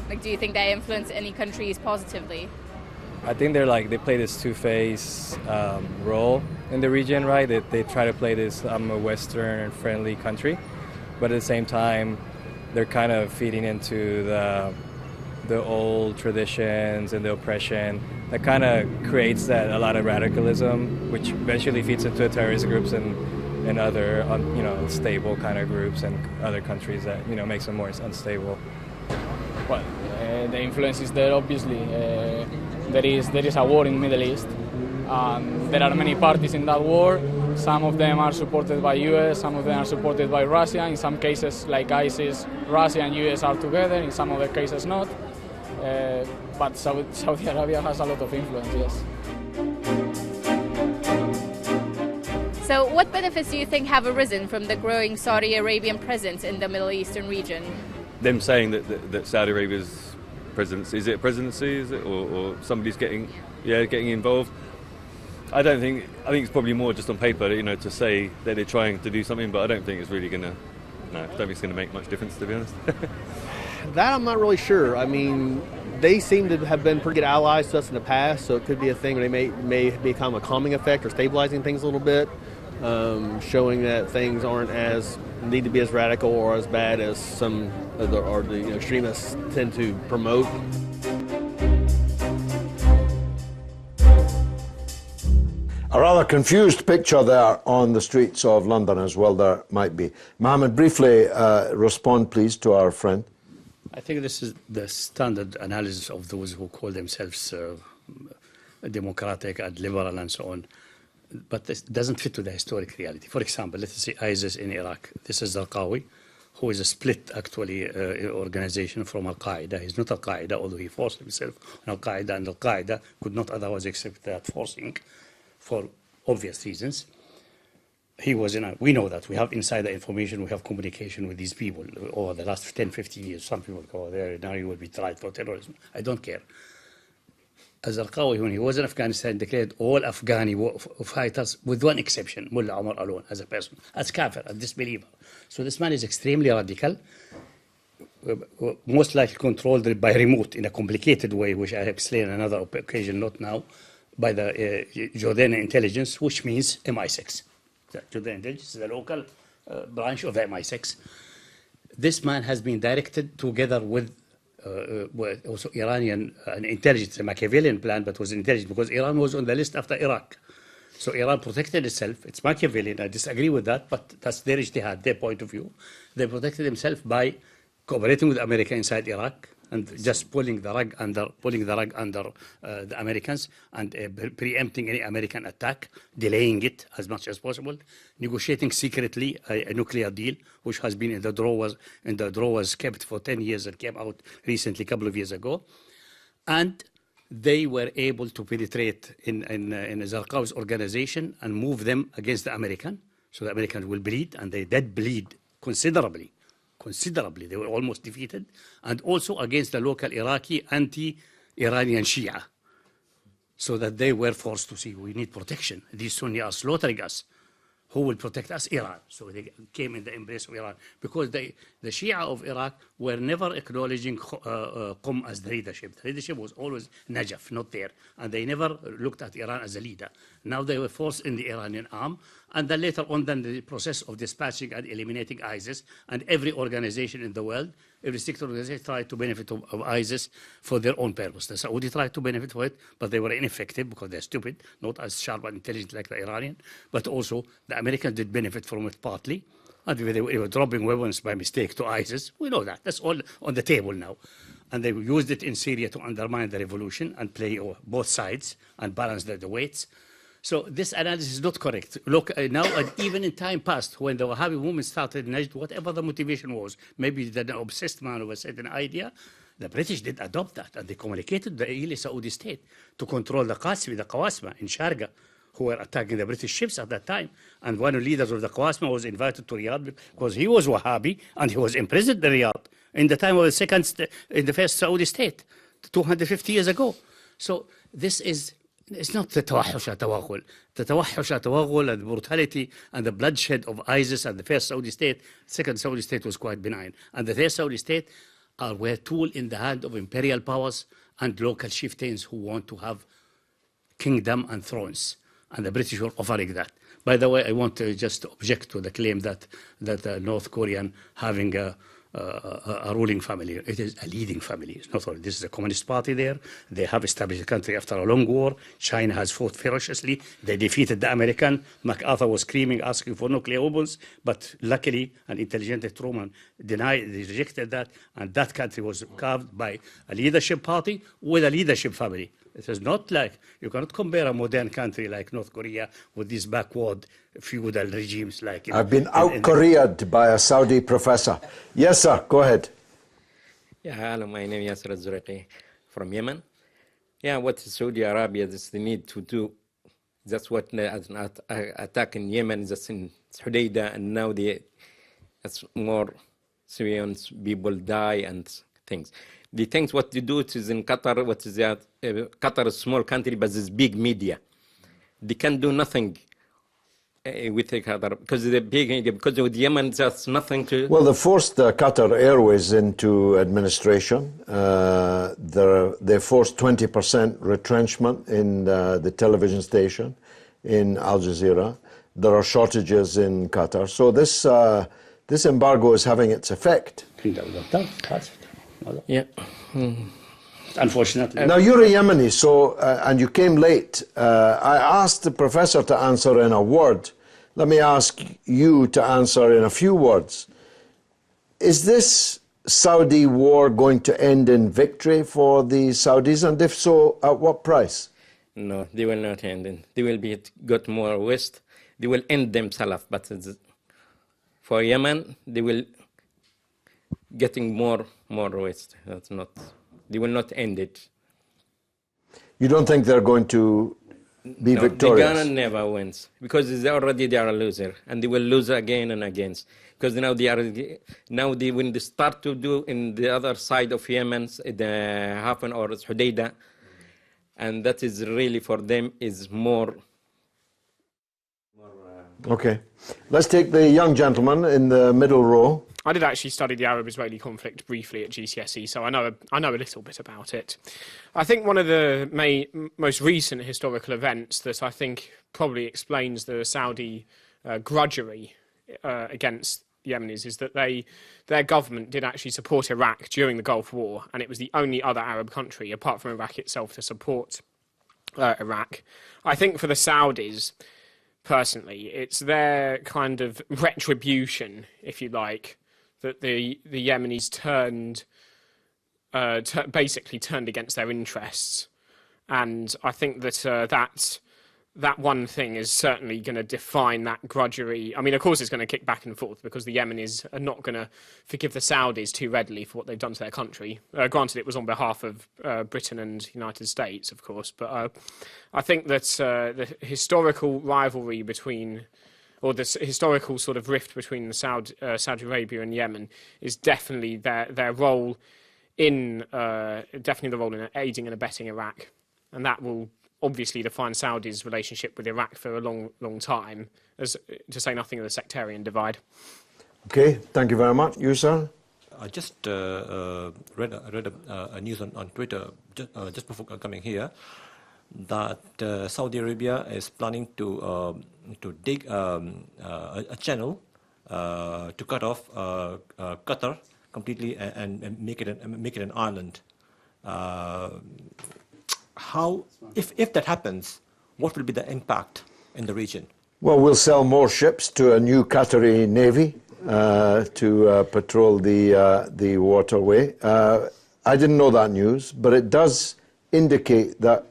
Speaker 5: Like, do you think they influence any countries positively?
Speaker 8: I think they play this two-faced role in the region, right? They try to play this, I'm a Western friendly country, but at the same time, they're kind of feeding into the old traditions and the oppression that kind of creates a lot of radicalism, which eventually feeds into terrorist groups and other stable kind of groups and other countries that makes them more unstable.
Speaker 11: Well, the influence is there, obviously. There is a war in the Middle East. There are many parties in that war. Some of them are supported by US, some of them are supported by Russia. In some cases, like ISIS, Russia and US are together. In some other cases, not. But Saudi Arabia has a lot of influence, yes.
Speaker 5: So what benefits do you think have arisen from the growing Saudi Arabian presence in the Middle Eastern region?
Speaker 7: Them saying that Saudi Arabia's presidency, is it a presidency, is it, or somebody's getting involved? I think it's probably more just on paper, to say that they're trying to do something, but I don't think it's really I don't think it's going to make much difference, to be honest.
Speaker 10: That I'm not really sure. I mean, they seem to have been pretty good allies to us in the past, so it could be a thing where they may become a calming effect or stabilizing things a little bit. showing that things need to be as radical or as bad as some of the extremists tend to promote.
Speaker 1: A rather confused picture there on the streets of London as well there might be. Mohammed, briefly respond please to our friend.
Speaker 3: I think this is the standard analysis of those who call themselves democratic and liberal and so on. But this doesn't fit to the historic reality. For example, let's say ISIS in Iraq. This is Zarqawi, who is a split, actually, organization from Al-Qaeda. He's not Al-Qaeda, although he forced himself on Al-Qaeda, and Al-Qaeda could not otherwise accept that forcing for obvious reasons. He was we know that. We have insider information, we have communication with these people over the last 10, 15 years. Some people go there, now you will be tried for terrorism. I don't care. Zarqawi, when he was in Afghanistan, declared all Afghani fighters, with one exception, Mullah Omar alone, as a person, as kafir, a disbeliever. So this man is extremely radical, most likely controlled by remote in a complicated way, which I explain on another occasion, not now, by the Jordanian intelligence, which means MI6. The Jordanian intelligence is the local branch of the MI6. This man has been directed together with also Iranian intelligence, a Machiavellian plan, but was intelligent because Iran was on the list after Iraq. So Iran protected itself. It's Machiavellian. I disagree with that, but that's their ijtihad, their point of view. They protected themselves by cooperating with America inside Iraq and just pulling the rug under the Americans and preempting any American attack, delaying it as much as possible, negotiating secretly a nuclear deal, which has been in the drawers kept for 10 years and came out recently, a couple of years ago. And they were able to penetrate in Zarqawi's organization and move them against the American. So the Americans will bleed, and they did bleed considerably. They were almost defeated. And also against the local Iraqi anti-Iranian Shia. So that they were forced to see, we need protection. These Sunni are slaughtering us. Who will protect us? Iran. So they came in the embrace of Iran. Because the Shia of Iraq were never acknowledging Qum as the leadership. The leadership was always Najaf, not there. And they never looked at Iran as a leader. Now they were forced in the Iranian arm. And then later on, the process of dispatching and eliminating ISIS, and every organization in the world, every sector organization tried to benefit of ISIS for their own purpose. The Saudi tried to benefit from it, but they were ineffective because they're stupid, not as sharp and intelligent like the Iranian. But also, the Americans did benefit from it partly. And they were dropping weapons by mistake to ISIS. We know that. That's all on the table now. And they used it in Syria to undermine the revolution and play both sides and balance the weights. So this analysis is not correct. Look, now, and even in time past, when the Wahhabi movement started in Najd, whatever the motivation was, maybe the obsessed man of a certain idea, the British did adopt that, and they communicated the Ili Saudi state to control the Qawasma in Sharqa, who were attacking the British ships at that time. And one of the leaders of the Qawasma was invited to Riyadh because he was Wahhabi, and he was imprisoned in Riyadh in the time of the first Saudi state, 250 years ago. So this is... It's not the tawahhush tawaghul. The tawahhush tawaghul and the brutality and the bloodshed of ISIS and the first Saudi state, second Saudi state was quite benign. And the third Saudi state were a tool in the hand of imperial powers and local chieftains who want to have kingdom and thrones. And the British were offering that. By the way, I want to just object to the claim that North Korean having a ruling family. It is a leading family. It's not only this is a communist party there. They have established the country after a long war. China has fought ferociously. They defeated the American. MacArthur was screaming, asking for nuclear weapons, but luckily, an intelligent Truman rejected that, and that country was carved by a leadership party with a leadership family. It is not like, you cannot compare a modern country like North Korea with these backward feudal regimes like...
Speaker 1: I've been out-Korea'd by a Saudi professor. Yes, sir, go ahead.
Speaker 15: Yeah, hello, my name is Yasser Al-Zuraqi from Yemen. Yeah, what Saudi Arabia is the need to do, that's what an attack in Yemen, that's in Hudaydah, and now that's more Syrians, people die and things. The things what they do is in Qatar, what is that? Qatar is a small country, but it's big media. They can do nothing with Qatar because they're big media. Because with Yemen, there's nothing to.
Speaker 1: Well, they forced Qatar Airways into administration. They forced 20% retrenchment in the television station in Al Jazeera. there are shortages in Qatar. So this embargo is having its effect.
Speaker 3: Yeah. Unfortunately.
Speaker 1: Now, you're a Yemeni, so, and you came late. I asked the professor to answer in a word. Let me ask you to answer in a few words. Is this Saudi war going to end in victory for the Saudis? And if so, at what price?
Speaker 15: No, they will not end it. They will got more west. They will end themselves. But for Yemen, they will getting more west. That's not. They will not end it.
Speaker 1: You don't think they're going to be victorious?
Speaker 15: The Ghana never wins because they are a loser, and they will lose again and again. Because now when they start to do in the other side of Yemen, the Hafen or Hudaydah, and that is really for them is more.
Speaker 1: Okay, let's take the young gentleman in the middle row.
Speaker 16: I did actually study the Arab-Israeli conflict briefly at GCSE, so I know a little bit about it. I think one of the most recent historical events that I think probably explains the Saudi grudgery against the Yemenis is that their government did actually support Iraq during the Gulf War, and it was the only other Arab country, apart from Iraq itself, to support Iraq. I think for the Saudis, personally, it's their kind of retribution, if you like, that the Yemenis basically turned against their interests, and I think that that one thing is certainly going to define that grudgery. I mean, of course, it's going to kick back and forth because the Yemenis are not going to forgive the Saudis too readily for what they've done to their country. Granted, it was on behalf of Britain and United States, of course, but I think that the historical rivalry between, or this historical sort of rift between Saudi Arabia and Yemen is definitely their role in definitely the role in aiding and abetting Iraq, and that will obviously define Saudi's relationship with Iraq for a long time, as to say nothing of the sectarian divide.
Speaker 1: Okay, thank you very much. You, sir?
Speaker 17: I just read a news on Twitter just before coming here that Saudi Arabia is planning to dig a channel to cut off Qatar completely and make it an island. How, if that happens, what will be the impact in the region?
Speaker 1: Well, we'll sell more ships to a new Qatari navy to patrol the waterway. I didn't know that news, but it does indicate that,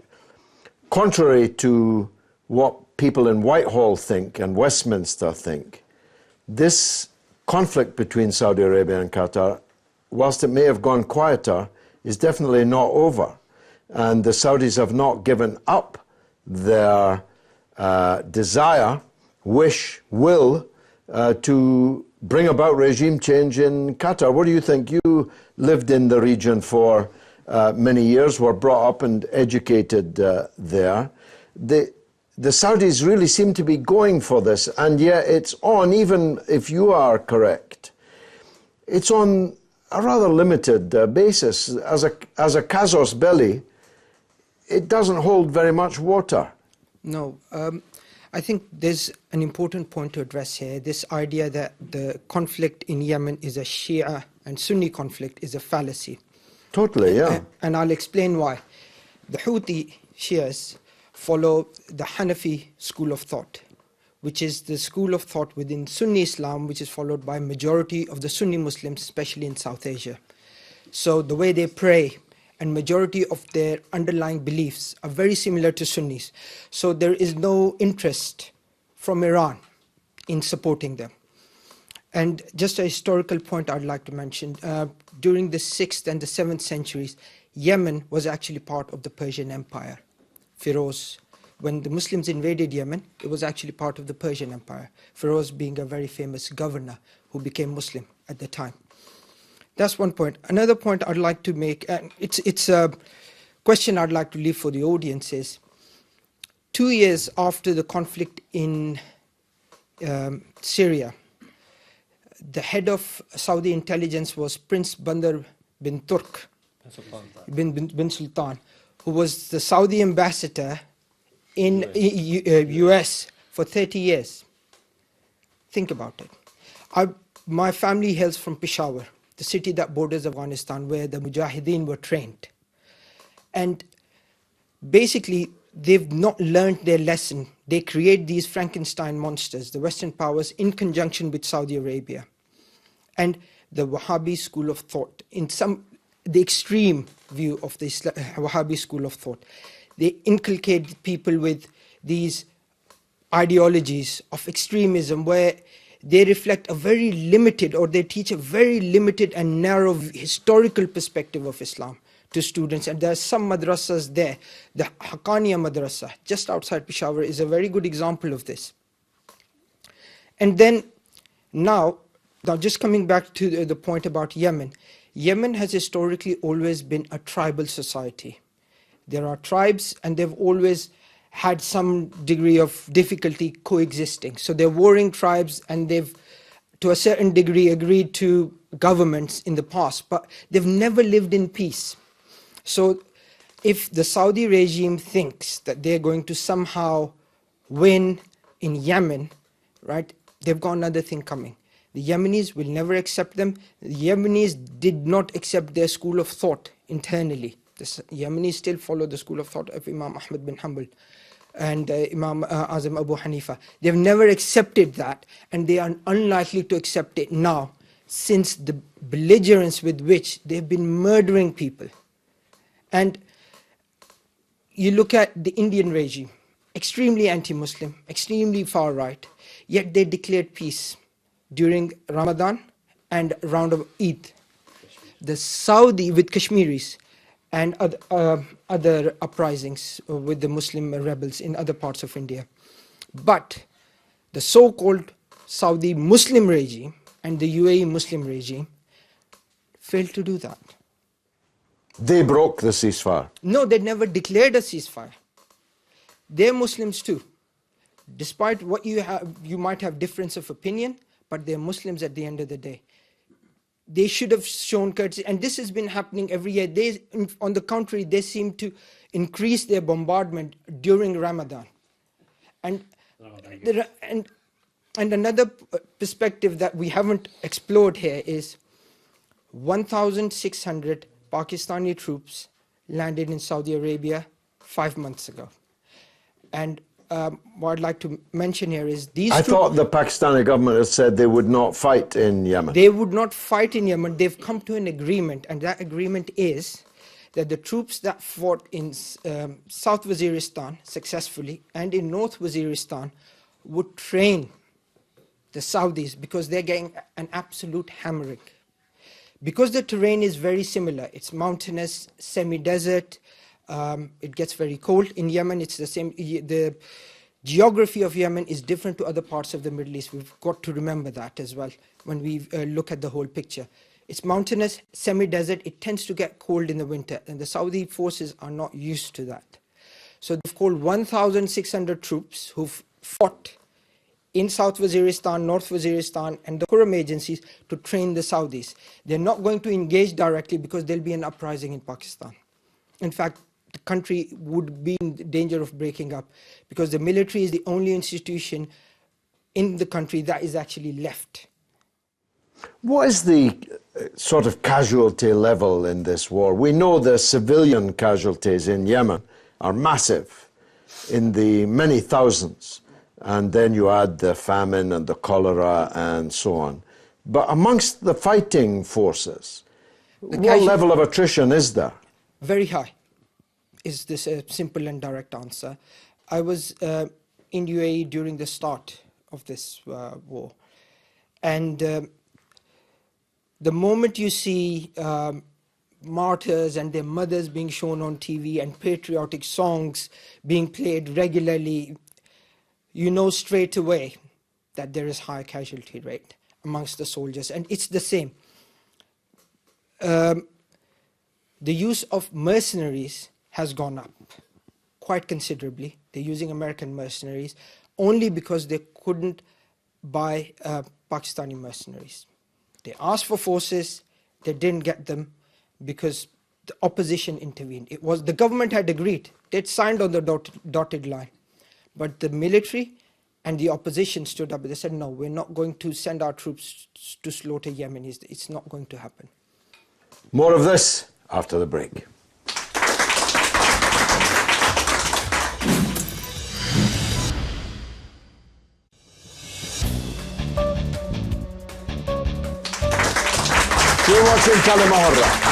Speaker 1: contrary to what people in Whitehall think and Westminster think, this conflict between Saudi Arabia and Qatar, whilst it may have gone quieter, is definitely not over. And the Saudis have not given up their desire, wish, will to bring about regime change in Qatar. What do you think? You lived in the region for many years, were brought up and educated there. The Saudis really seem to be going for this, and yet it's on, even if you are correct, it's on a rather limited basis. As a casus belli, it doesn't hold very much water.
Speaker 2: No, I think there's an important point to address here. This idea that the conflict in Yemen is a Shia and Sunni conflict is a fallacy.
Speaker 1: Totally, yeah.
Speaker 2: And I'll explain why. The Houthi Shias follow the Hanafi school of thought, which is the school of thought within Sunni Islam, which is followed by majority of the Sunni Muslims, especially in South Asia. So the way they pray and majority of their underlying beliefs are very similar to Sunnis. So there is no interest from Iran in supporting them. And just a historical point I'd like to mention, during the 6th and the 7th centuries, Yemen was actually part of the Persian Empire. Firoz, when the Muslims invaded Yemen, it was actually part of the Persian Empire. Firoz being a very famous governor who became Muslim at the time. That's one point. Another point I'd like to make, and it's a question I'd like to leave for the audience, is 2 years after the conflict in Syria, the head of Saudi intelligence was Prince Bandar bin Turk, bin Sultan, who was the Saudi ambassador in US for 30 years. Think about it. My family hails from Peshawar, the city that borders Afghanistan, where the Mujahideen were trained. And basically, they've not learned their lesson. They create these Frankenstein monsters, the Western powers, in conjunction with Saudi Arabia. And the Wahhabi school of thought, the extreme view of the Wahhabi school of thought, they inculcate people with these ideologies of extremism where they reflect a very limited, or they teach a very limited and narrow historical perspective of Islam to students. And there are some madrasas there. The Haqqaniya madrasa, just outside Peshawar, is a very good example of this. And then now just coming back to the point about Yemen. Yemen has historically always been a tribal society. There are tribes, and they've always had some degree of difficulty coexisting. So they're warring tribes, and they've, to a certain degree, agreed to governments in the past, but they've never lived in peace. So if the Saudi regime thinks that they're going to somehow win in Yemen, right, they've got another thing coming. The Yemenis will never accept them. The Yemenis did not accept their school of thought internally. The Yemenis still follow the school of thought of Imam Ahmad bin Hanbal and Imam Azam Abu Hanifa. They've never accepted that, and they are unlikely to accept it now, since the belligerence with which they've been murdering people. And you look at the Indian regime, extremely anti-Muslim, extremely far-right, yet they declared peace during Ramadan and round of Eid. The Saudi with Kashmiris and other uprisings with the Muslim rebels in other parts of India. But the so-called Saudi Muslim regime and the UAE Muslim regime failed to do that.
Speaker 1: They broke the ceasefire.
Speaker 2: No, they never declared a ceasefire. They're Muslims too. Despite what you might have difference of opinion, but they're Muslims at the end of the day. They should have shown courtesy, and this has been happening every year. On the contrary, they seem to increase their bombardment during Ramadan. And another perspective that we haven't explored here is 1,600 Pakistani troops landed in Saudi Arabia 5 months ago. And what I'd like to mention here is these
Speaker 1: I thought the Pakistani government had said they would not fight in Yemen.
Speaker 2: They would not fight in Yemen. They've come to an agreement, and that agreement is that the troops that fought in South Waziristan successfully and in North Waziristan would train the Saudis, because they're getting an absolute hammering. Because the terrain is very similar, it's mountainous, semi-desert, it gets very cold. In Yemen, it's the same. The geography of Yemen is different to other parts of the Middle East. We've got to remember that as well when we look at the whole picture. It's mountainous, semi-desert. It tends to get cold in the winter, and the Saudi forces are not used to that. So they've called 1,600 troops who've fought in South Waziristan, North Waziristan, and the Quram agencies to train the Saudis. They're not going to engage directly because there'll be an uprising in Pakistan. In fact, the country would be in danger of breaking up, because the military is the only institution in the country that is actually left.
Speaker 1: What is the sort of casualty level in this war? We know the civilian casualties in Yemen are massive, in the many thousands, and then you add the famine and the cholera and so on. But amongst the fighting forces, what level of attrition is there?
Speaker 2: Very high. Is this a simple and direct answer? I was in UAE during the start of this war, and the moment you see martyrs and their mothers being shown on TV and patriotic songs being played regularly, you know straight away that there is high casualty rate amongst the soldiers, and it's the same. The use of mercenaries has gone up quite considerably. They're using American mercenaries only because they couldn't buy Pakistani mercenaries. They asked for forces, they didn't get them because the opposition intervened. The government had agreed, they'd signed on the dotted line, but the military And the opposition stood up. They said, no, we're not going to send our troops to slaughter Yemenis. It's not going to happen.
Speaker 1: More of this after the break. You're watching كلمة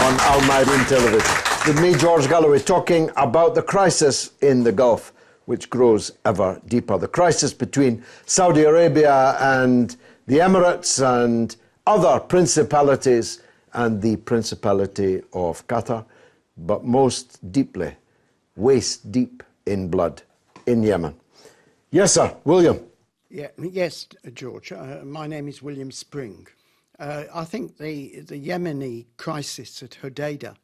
Speaker 1: on Al-Mayadeen television with me, George Galloway, talking about the crisis in the Gulf, which grows ever deeper. The crisis between Saudi Arabia and the Emirates and other principalities and the Principality of Qatar, but most deeply, waist deep in blood in Yemen. Yes, sir. William.
Speaker 4: Yes, George. My name is William Spring. I think the Yemeni crisis at Hodeidah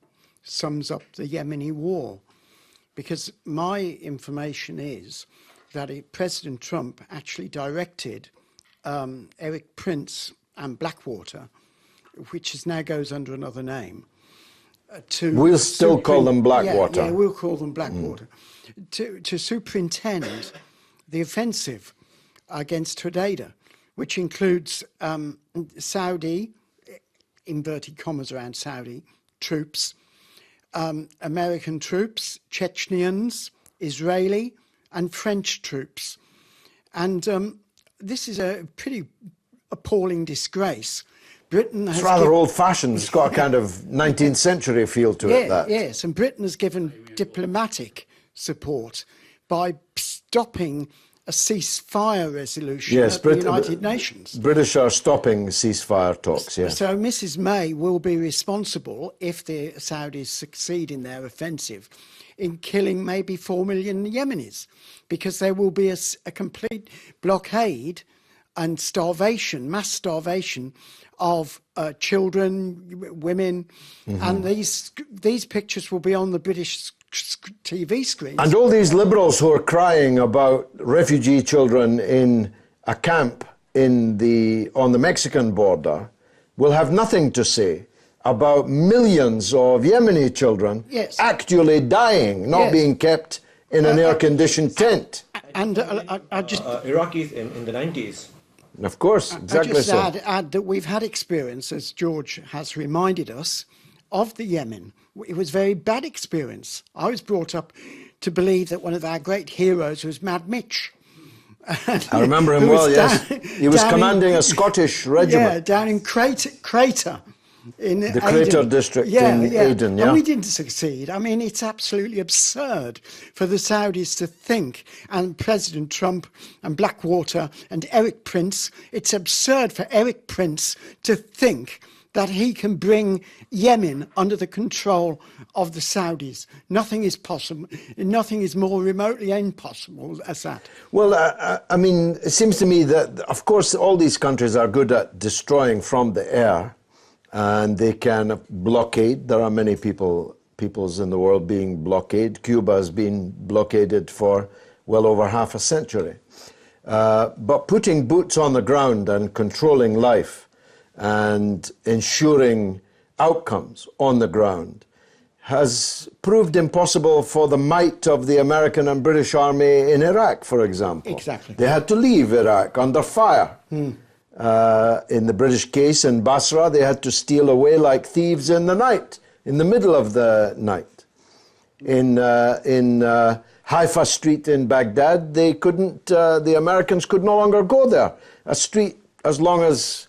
Speaker 4: sums up the Yemeni war, because my information is that President Trump actually directed Eric Prince and Blackwater, which now goes under another name, to...
Speaker 1: We'll still call them Blackwater.
Speaker 4: Yeah, we'll call them Blackwater. To superintend the offensive against Hodeidah, which includes Saudi, inverted commas around Saudi, troops, American troops, Chechens, Israeli and French troops. And this is a pretty appalling disgrace. Britain has...
Speaker 1: It's rather old-fashioned. It's got a kind of 19th century feel to it. That.
Speaker 4: Yes, and Britain has given diplomatic support by stopping a ceasefire resolution at the United Nations.
Speaker 1: British are stopping ceasefire talks, yes.
Speaker 4: So Mrs May will be responsible, if the Saudis succeed in their offensive, in killing maybe 4 million Yemenis, because there will be a complete blockade and starvation, mass starvation of children, women, and these pictures will be on the British TV screens.
Speaker 1: And all these liberals who are crying about refugee children in a camp on the Mexican border will have nothing to say about millions of Yemeni children actually dying, not being kept in an air-conditioned tent.
Speaker 4: And I just...
Speaker 17: Iraqis in the 90s.
Speaker 1: Of course, exactly so.
Speaker 4: I just add that we've had experience, as George has reminded us, of the Yemen. It was a very bad experience. I was brought up to believe that one of our great heroes was Mad Mitch.
Speaker 1: I remember him well, yes. He was commanding a Scottish regiment.
Speaker 4: Yeah, down in Crater. In
Speaker 1: the Crater district in Aden, yeah.
Speaker 4: And we didn't succeed. I mean, it's absolutely absurd for the Saudis to think, and President Trump and Blackwater and Eric Prince, it's absurd for Eric Prince to think that he can bring Yemen under the control of the Saudis. Nothing is possible. Nothing is more remotely impossible as that.
Speaker 1: Well, I mean, it seems to me that, of course, all these countries are good at destroying from the air, and they can blockade. There are many peoples in the world being blockaded. Cuba has been blockaded for well over half a century. But putting boots on the ground and controlling life and ensuring outcomes on the ground has proved impossible for the might of the American and British Army in Iraq, for example.
Speaker 4: Exactly.
Speaker 1: They had to leave Iraq under fire. In the British case in Basra, they had to steal away like thieves in the night, in the middle of the night. In Haifa Street in Baghdad, they couldn't. The Americans could no longer go there. A street as long as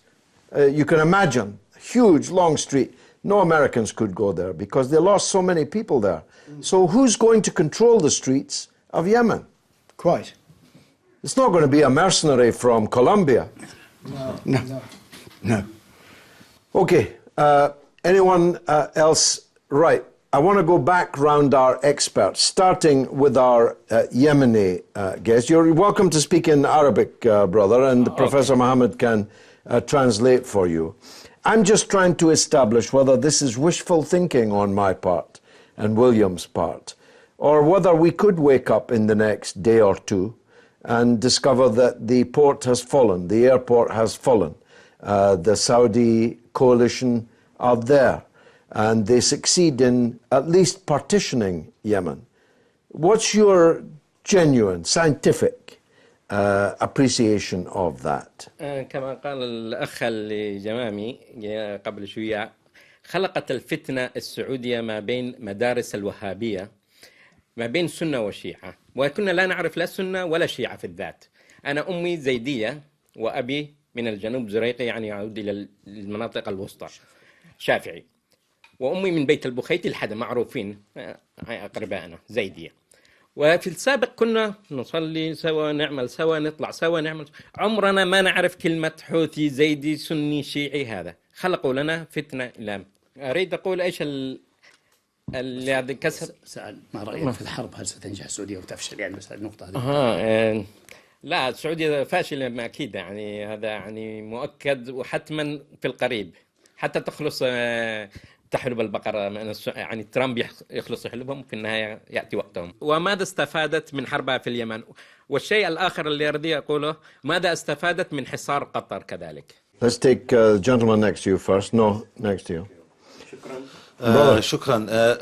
Speaker 1: you can imagine, a huge, long street. No Americans could go there because they lost so many people there. So who's going to control the streets of Yemen?
Speaker 4: Quite.
Speaker 1: It's not going to be a mercenary from Colombia.
Speaker 4: No.
Speaker 1: Okay. Anyone else? Right. I want to go back round our experts, starting with our Yemeni guest. You're welcome to speak in Arabic, brother, and Professor Mohammed can translate for you. I'm just trying to establish whether this is wishful thinking on my part and William's part, or whether we could wake up in the next day or two and discover that the port has fallen, the airport has fallen, the Saudi coalition are there, and they succeed in at least partitioning Yemen. What's your genuine, scientific appreciation of that.
Speaker 15: كما قال الأخ الجمامي قبل شوية، خلقت الفتنة السعودية ما بين مدارس الوهابية، ما بين سنة وشيعة، وكنا لا نعرف لا سنة ولا شيعة في الذات. أنا أمي زيدية وأبي من الجنوب زريقي، يعني يعود إلى المناطق الوسطى، شافعي، وأمي من بيت البخيت الحدا معروفين أقربائنا زيدية. وفي السابق كنا نصلي سوا، نعمل سوا، نطلع سوا، نعمل، عمرنا ما نعرف كلمة حوثي زيدي سني شيعي. هذا خلقوا لنا فتنة. لا أريد أقول إيش اللي هذا كسر.
Speaker 3: سعد، ما رأيك في الحرب؟ هل ستنجح السعودية وتفشل؟ يعني بس النقطة هذه.
Speaker 15: لا، السعودية فاشلة أكيد، يعني هذا يعني مؤكد وحتما في القريب، حتى تخلص تحلب البقرة، يعني ترامب يخلص يحلبهم، في النهاية يأتي وقتهم. وماذا استفادت من حربها في اليمن؟ والشيء الآخر اللي أريد أقوله، ماذا استفادت من حصار قطر كذلك؟
Speaker 1: Let's take the gentleman next to you first. No, next to you.
Speaker 14: شكرا.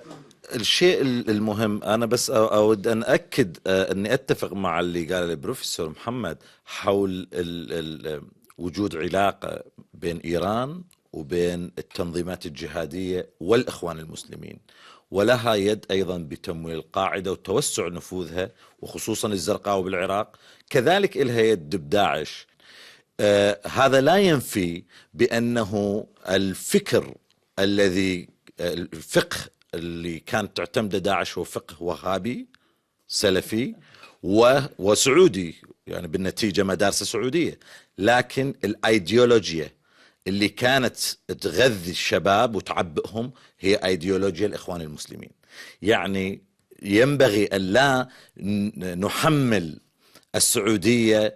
Speaker 14: الشيء المهم، أنا بس أود أن أكد أني أتفق مع اللي قال البروفيسور محمد حول وجود علاقة بين إيران وبين التنظيمات الجهادية والإخوان المسلمين، ولها يد أيضا بتمويل القاعدة وتوسع نفوذها، وخصوصا الزرقاء بالعراق، كذلك لها يد بداعش. هذا لا ينفي بأنه الفكر الفقه اللي كانت تعتمد داعش هو فقه وهابي سلفي وسعودي، يعني بالنتيجة مدارس سعودية، لكن الأيديولوجيا اللي كانت تغذي الشباب وتعبئهم هي أيديولوجيا الإخوان المسلمين. يعني ينبغي أن لا نحمل السعودية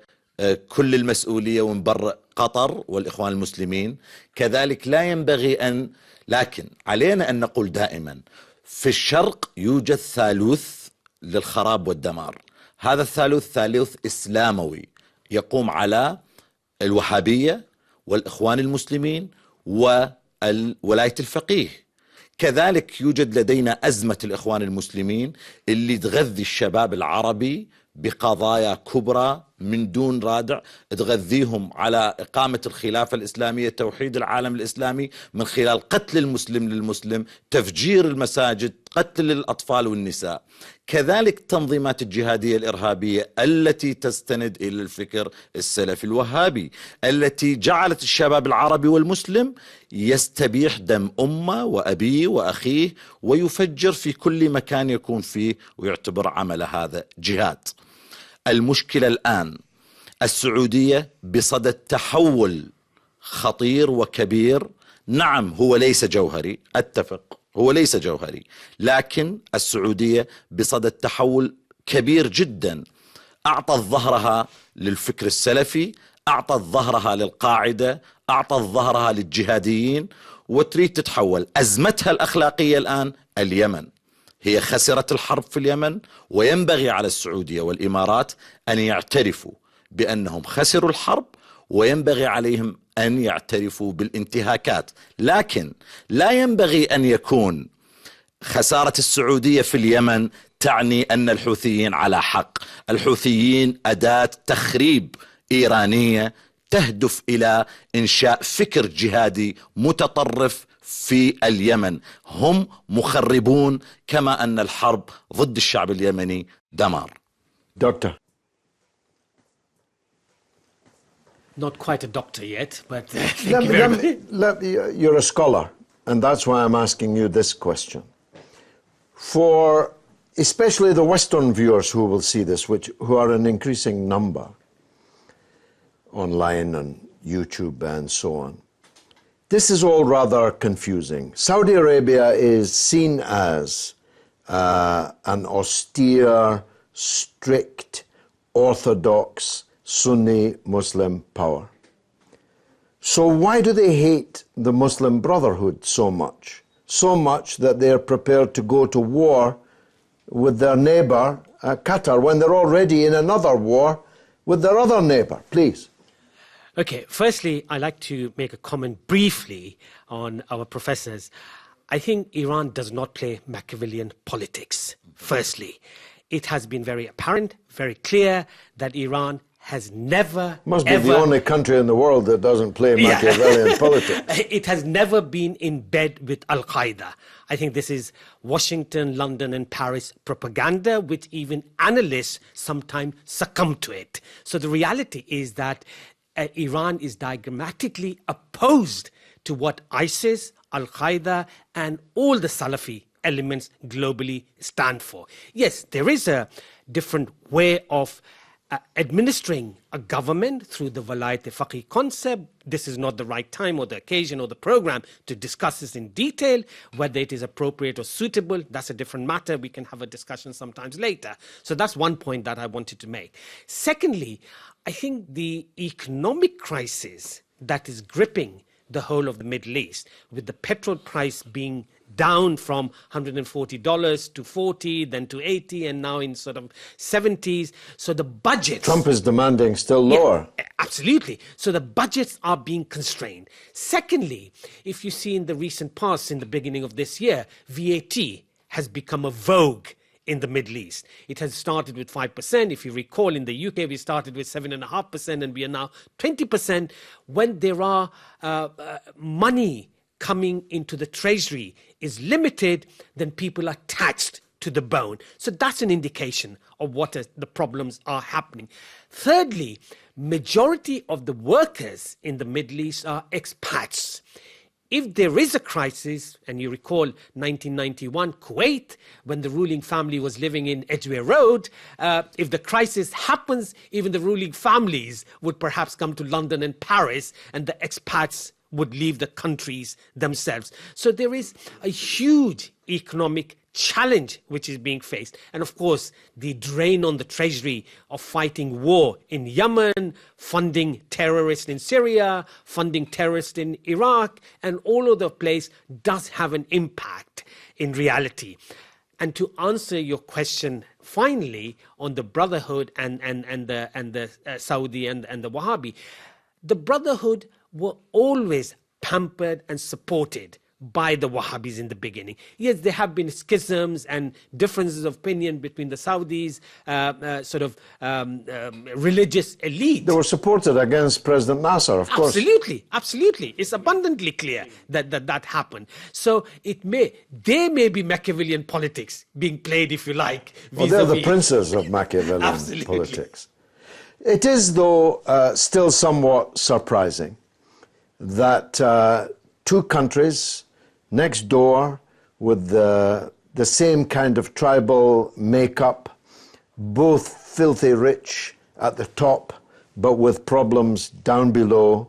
Speaker 14: كل المسؤولية ونبرئ قطر والإخوان المسلمين، كذلك لا ينبغي لكن علينا أن نقول دائما في الشرق يوجد ثالوث للخراب والدمار. هذا الثالوث ثالوث إسلاموي يقوم على الوهابية والإخوان المسلمين وولاية الفقيه. كذلك يوجد لدينا أزمة الإخوان المسلمين اللي تغذي الشباب العربي بقضايا كبرى من دون رادع، تغذيهم على إقامة الخلافة الإسلامية، توحيد العالم الإسلامي من خلال قتل المسلم للمسلم، تفجير المساجد، قتل الأطفال والنساء. كذلك التنظيمات الجهادية الإرهابية التي تستند إلى الفكر السلفي الوهابي، التي جعلت الشباب العربي والمسلم يستبيح دم أمه وأبيه وأخيه ويفجر في كل مكان يكون فيه، ويعتبر عمل هذا جهاد. المشكلة الآن السعودية بصدد تحول خطير وكبير. نعم هو ليس جوهري، أتفق، هو ليس جوهري، لكن السعودية بصدد تحول كبير جدا. أعطت ظهرها للفكر السلفي، أعطت ظهرها للقاعدة، أعطت ظهرها للجهاديين، وتريد تتحول. أزمتها الأخلاقية الآن اليمن، هي خسرت الحرب في اليمن، وينبغي على السعودية والإمارات أن يعترفوا بأنهم خسروا الحرب، وينبغي عليهم أن يعترفوا بالانتهاكات. لكن لا ينبغي أن يكون خسارة السعودية في اليمن تعني أن الحوثيين على حق. الحوثيين أداة تخريب إيرانية تهدف إلى إنشاء فكر جهادي متطرف في اليمن. هم مخربون، كما أن الحرب ضد الشعب اليمني دمار.
Speaker 1: Doctor.
Speaker 12: Not quite a doctor yet, but thank you very much.
Speaker 1: You're a scholar, and that's why I'm asking you this question. For especially the Western viewers who will see this, who are an increasing number online and YouTube and so on, this is all rather confusing. Saudi Arabia is seen as an austere, strict, orthodox, Sunni Muslim power. So why do they hate the Muslim Brotherhood so much? So much that they're prepared to go to war with their neighbor, Qatar, when they're already in another war with their other neighbor. Please.
Speaker 12: Okay, firstly, I'd like to make a comment briefly on our professors. I think Iran does not play Machiavellian politics, firstly. It has been very apparent, very clear that Iran has never,
Speaker 1: Must be
Speaker 12: ever,
Speaker 1: the only country in the world that doesn't play Machiavellian politics.
Speaker 12: It has never been in bed with Al-Qaeda. I think this is Washington, London and Paris propaganda, which even analysts sometimes succumb to it. So the reality is that Iran is diagrammatically opposed to what ISIS, Al-Qaeda and all the Salafi elements globally stand for. Yes, there is a different way of administering a government through the Walayat-e-Faqih concept. This is not the right time or the occasion or the program to discuss this in detail. Whether it is appropriate or suitable, that's a different matter. We can have a discussion sometimes later. So that's one point that I wanted to make. Secondly, I think the economic crisis that is gripping the whole of the Middle East, with the petrol price being down from $140 to 40, then to 80, and now in sort of 70s. So the budgets...
Speaker 1: Trump is demanding still lower.
Speaker 12: Yeah, absolutely. So the budgets are being constrained. Secondly, if you see in the recent past, in the beginning of this year, VAT has become a vogue in the Middle East. It has started with 5%. If you recall, in the UK, we started with 7.5%, and we are now 20%. When there are money coming into the treasury is limited, then people are taxed to the bone. So that's an indication of what the problems are happening. Thirdly, majority of the workers in the Middle East are expats. If there is a crisis, and you recall 1991 Kuwait, when the ruling family was living in Edgware Road, if the crisis happens, even the ruling families would perhaps come to London and Paris, and the expats would leave the countries themselves. So there is a huge economic challenge which is being faced. And of course, the drain on the treasury of fighting war in Yemen, funding terrorists in Syria, funding terrorists in Iraq, and all over the place does have an impact in reality. And to answer your question finally on the Brotherhood and the Saudi and the Wahhabi, the Brotherhood were always pampered and supported by the Wahhabis in the beginning. Yes, there have been schisms and differences of opinion between the Saudis, religious elite.
Speaker 1: They were supported against President Nasser, of course.
Speaker 12: Absolutely, absolutely. It's abundantly clear that happened. So there may be Machiavellian politics being played, if you like.
Speaker 1: Well, they're the princes of Machiavellian politics. It is, though, still somewhat surprising that two countries next door with the same kind of tribal makeup, both filthy rich at the top, but with problems down below,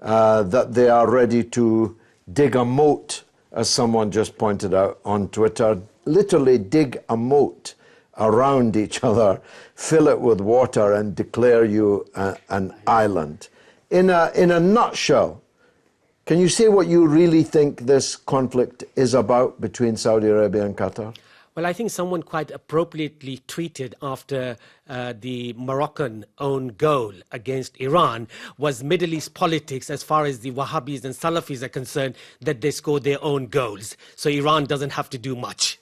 Speaker 1: that they are ready to dig a moat, as someone just pointed out on Twitter, literally dig a moat around each other, fill it with water and declare you an island. In a nutshell, can you say what you really think this conflict is about between Saudi Arabia and Qatar?
Speaker 12: Well, I think someone quite appropriately tweeted after the Moroccan own goal against Iran was Middle East politics as far as the Wahhabis and Salafis are concerned, that they score their own goals. So Iran doesn't have to do much.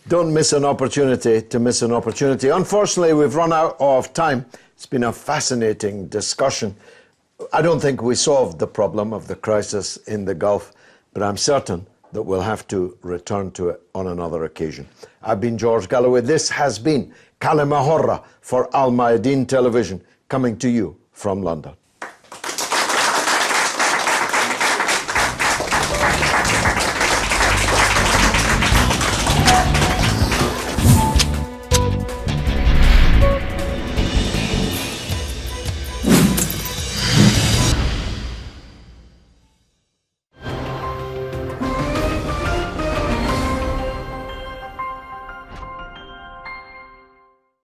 Speaker 1: Don't miss an opportunity to miss an opportunity. Unfortunately, we've run out of time. It's been a fascinating discussion. I don't think we solved the problem of the crisis in the Gulf, but I'm certain that we'll have to return to it on another occasion. I've been George Galloway. This has been كلمة حرة for Al Mayadeen Television, coming to you from London.